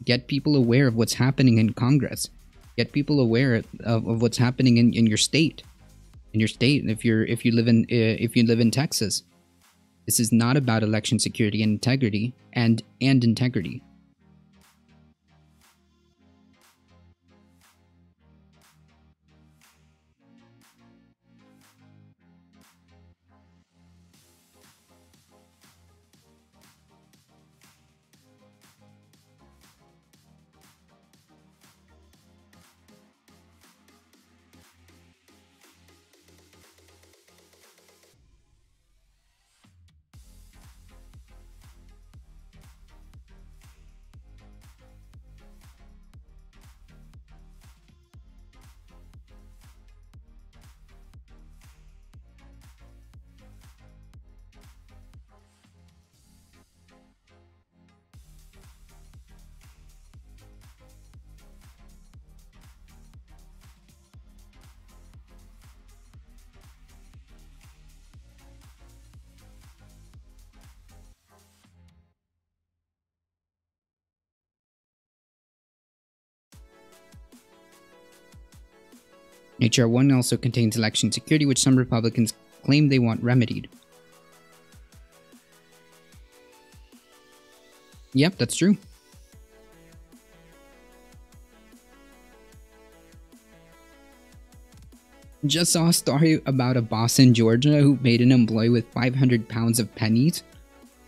Get people aware of what's happening in Congress. Get people aware of what's happening in your state. In your state, if you live in Texas. This is not about election security and integrity and integrity. HR 1 also contains election security, which some Republicans claim they want remedied. Yep, that's true. Just saw a story about a boss in Georgia who paid an employee with 500 pounds of pennies.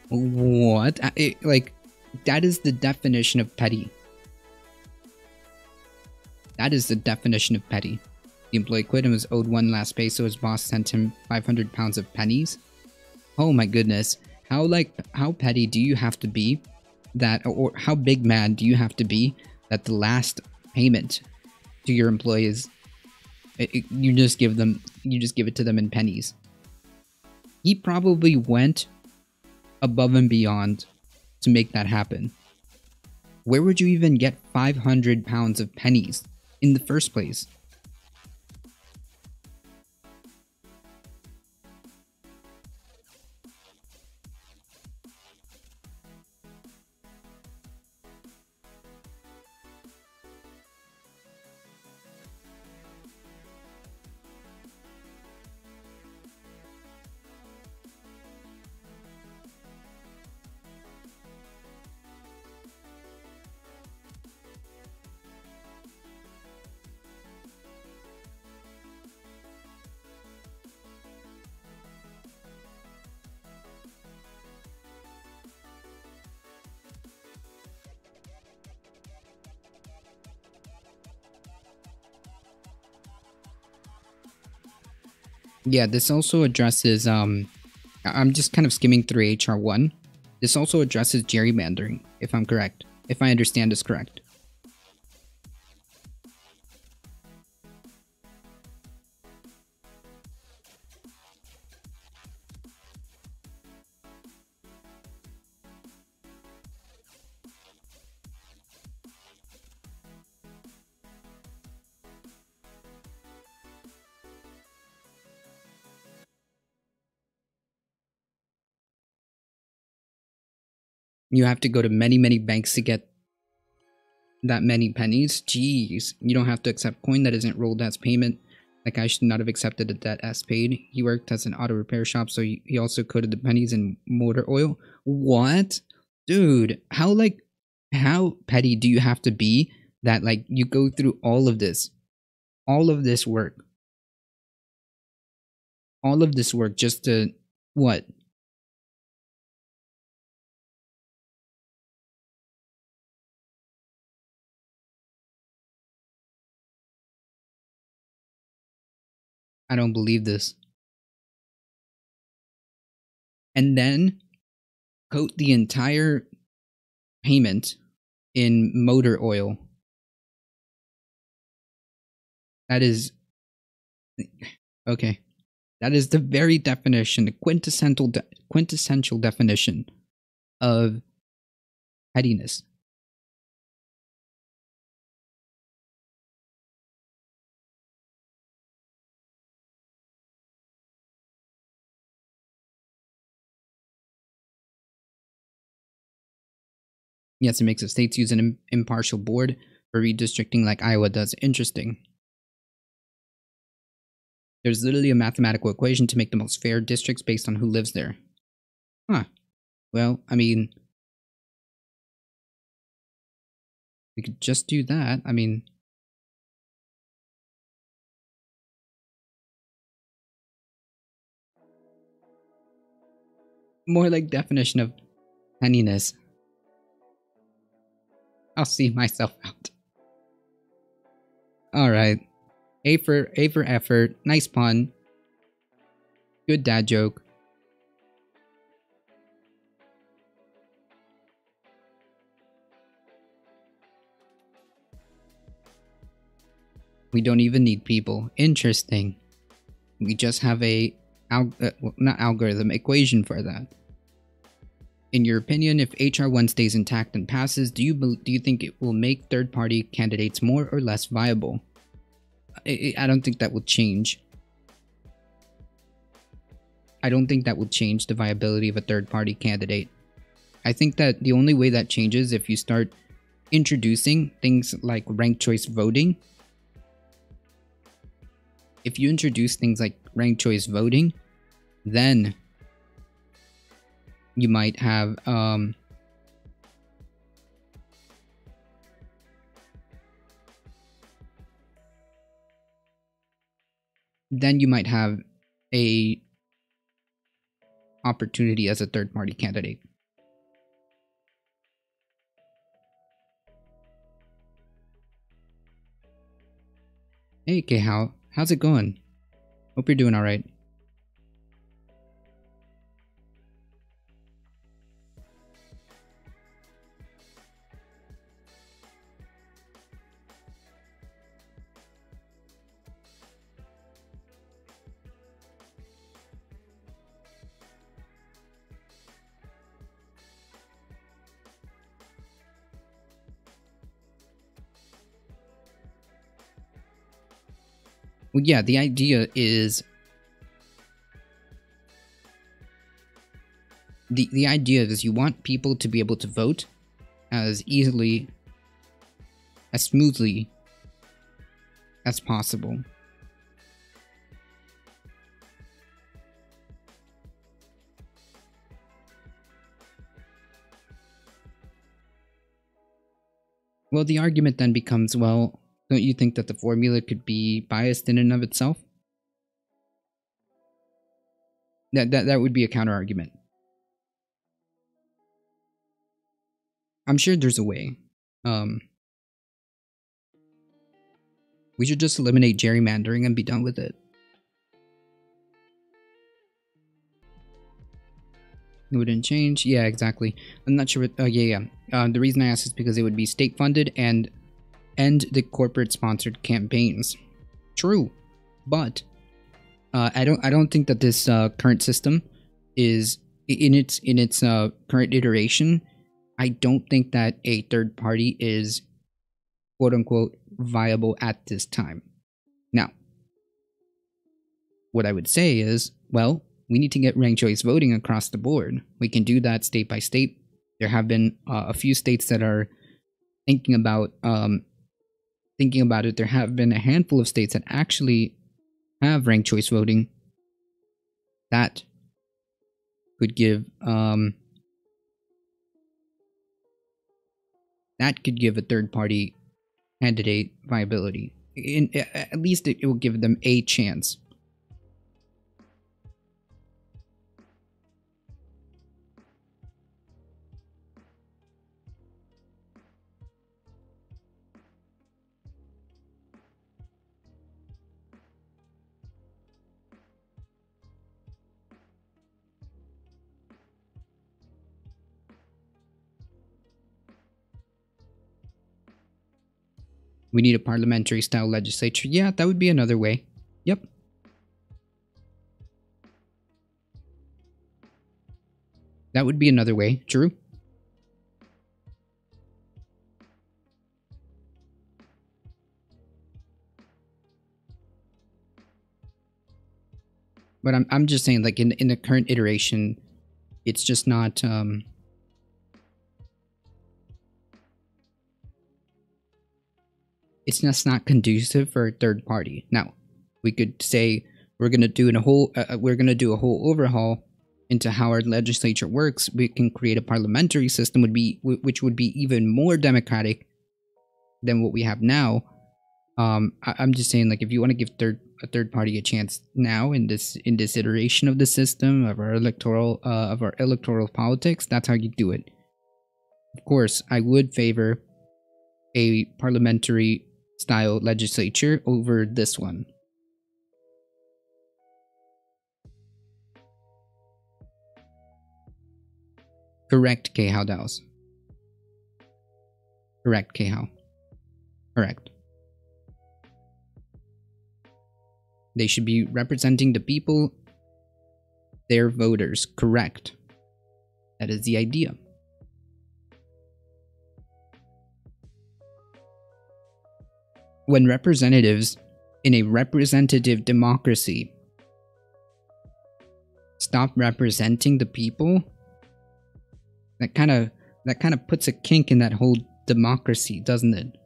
What? That is the definition of petty. That is the definition of petty. The employee quit and was owed one last pay, so his boss sent him 500 pounds of pennies. Oh my goodness. How petty do you have to be that, or how big mad do you have to be that the last payment to your employees, you just give it to them in pennies? He probably went above and beyond to make that happen. Where would you even get 500 pounds of pennies in the first place? Yeah, this also addresses, I'm just kind of skimming through HR 1. This also addresses gerrymandering, if I'm correct. If I understand this correct. You have to go to many, many banks to get that many pennies. Jeez. You don't have to accept coin that isn't rolled as payment. That guy should not have accepted a debt as paid. He worked as an auto repair shop, so he also coated the pennies in motor oil. What? Dude, how petty do you have to be that, you go through all of this work all of this work just to what? I don't believe this. And then coat the entire payment in motor oil. That is okay. That is the very definition, the quintessential definition of pettiness. Yes, it makes the states use an impartial board for redistricting like Iowa does. Interesting. There's literally a mathematical equation to make the most fair districts based on who lives there. Huh. Well, I mean, we could just do that. I mean, more like definition of pettiness. I'll see myself out. Alright. A for effort. Nice pun. Good dad joke. We don't even need people. Interesting. We just have a equation for that. In your opinion, if HR 1 stays intact and passes, do you think it will make third-party candidates more or less viable? I don't think that will change. I don't think that will change the viability of a third-party candidate. I think that the only way that changes if you start introducing things like ranked choice voting. If you introduce things like ranked choice voting, then you might have a opportunity as a third-party candidate. Hey K-How, how's it going? Hope you're doing alright. Well, yeah, the idea is the idea is you want people to be able to vote as easily, as smoothly as possible. Well, the argument then becomes, well, don't you think that the formula could be biased in and of itself? That would be a counter argument. I'm sure there's a way. We should just eliminate gerrymandering and be done with it. It wouldn't change? Yeah, exactly. I'm not sure what... yeah. The reason I asked is because it would be state-funded and end the corporate-sponsored campaigns. True. But I don't think that this current system is... In its current iteration, I don't think that a third party is quote-unquote viable at this time. Now, what I would say is, well, we need to get ranked choice voting across the board. We can do that state by state. There have been a few states that are thinking about it. There have been a handful of states that actually have ranked choice voting. That could give a third party candidate viability. At least it will give them a chance. We need a parliamentary style legislature. Yeah, that would be another way. Yep. That would be another way. True. But I'm just saying, like, in the current iteration, it's just not it's just not conducive for a third party. Now, we could say we're gonna do a whole overhaul into how our legislature works. We can create a parliamentary system which would be even more democratic than what we have now. I'm just saying, like, if you want to give a third party a chance now in this iteration of the system of our electoral politics, that's how you do it. Of course, I would favor a parliamentary style legislature over this one. Correct, K-How Dows. Correct, K-How. Correct. They should be representing the people, their voters. Correct. That is the idea. When representatives in a representative democracy stop representing the people, that kind of puts a kink in that whole democracy, doesn't it?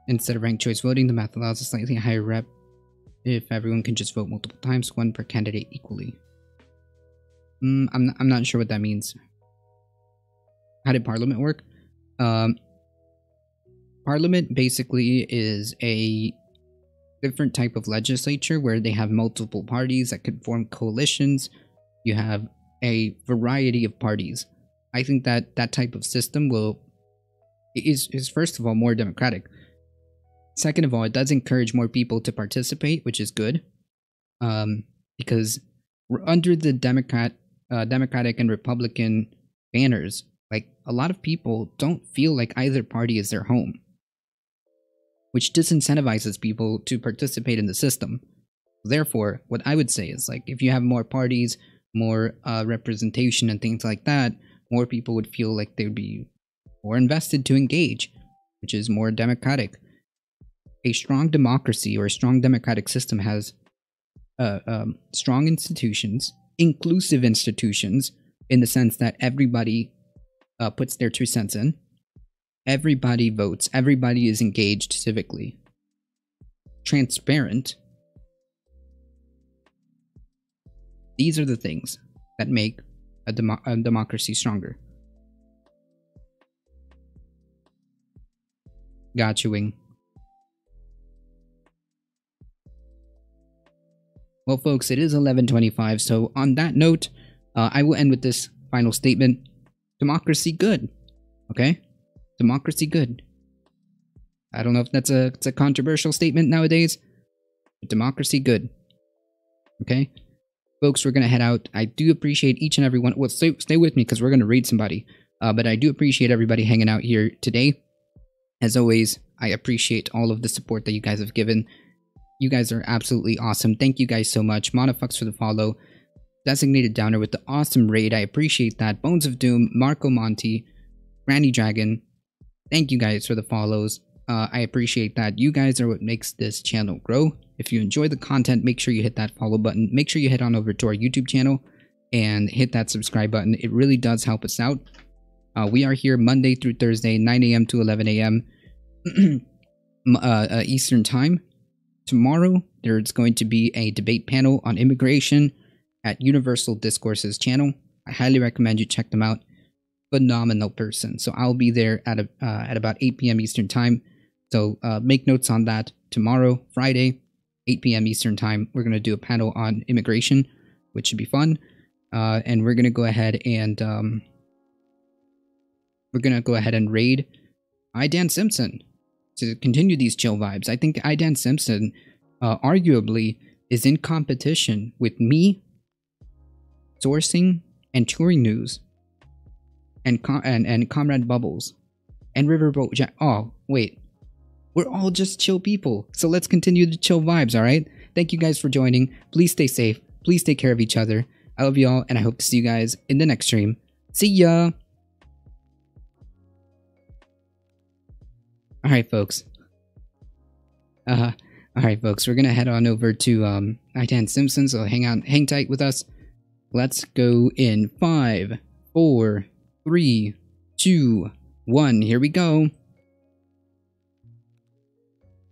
Instead of ranked choice voting, the math allows a slightly higher rep if everyone can just vote multiple times, one per candidate equally. I'm not sure what that means. How did Parliament work? Parliament basically is a different type of legislature where they have multiple parties that could form coalitions. You have a variety of parties. I think that that type of system is first of all more democratic. Second of all, it does encourage more people to participate, which is good, because we're under the Democratic and Republican banners. Like, a lot of people don't feel like either party is their home, which disincentivizes people to participate in the system. Therefore, what I would say is, like, if you have more parties, more representation and things like that, more people would feel like they would be more invested to engage, which is more democratic. A strong democracy or a strong democratic system has strong institutions, inclusive institutions, in the sense that everybody puts their 2 cents in. Everybody votes. Everybody is engaged civically. Transparent. These are the things that make a democracy stronger. Got you, Wing. Well, folks, it is 11:25, so on that note, I will end with this final statement. Democracy good. Okay? Democracy good. I don't know if it's a controversial statement nowadays, but democracy good. Okay? Folks, we're going to head out. I do appreciate each and every one. Well, stay with me because we're going to read somebody. But I do appreciate everybody hanging out here today. As always, I appreciate all of the support that you guys have given. You guys are absolutely awesome. Thank you guys so much. Monofux for the follow. Designated Downer with the awesome raid. I appreciate that. Bones of Doom, Marco Monti, Granny Dragon. Thank you guys for the follows. I appreciate that. You guys are what makes this channel grow. If you enjoy the content, make sure you hit that follow button. Make sure you head on over to our YouTube channel and hit that subscribe button. It really does help us out. We are here Monday through Thursday, 9 a.m. to 11 a.m. Eastern Time. Tomorrow, there's going to be a debate panel on immigration at Universal Discourses channel. I highly recommend you check them out. Phenomenal person. So I'll be there at about 8 p.m. Eastern Time. So make notes on that. Tomorrow, Friday, 8 p.m. Eastern Time, we're going to do a panel on immigration, which should be fun. And we're going to go ahead and we're gonna go ahead and raid iDan Simpson to continue these chill vibes. I think iDan Simpson arguably is in competition with me, Sourcing, and Touring News, and Comrade Bubbles, and Riverboat Jack. Oh, wait. We're all just chill people. So let's continue the chill vibes, alright? Thank you guys for joining. Please stay safe. Please take care of each other. I love y'all, and I hope to see you guys in the next stream. See ya! Alright, folks. Alright, folks. We're gonna head on over to iDan Simpson, so hang tight with us. Let's go in 5, 4, 3, 2, 1. Here we go.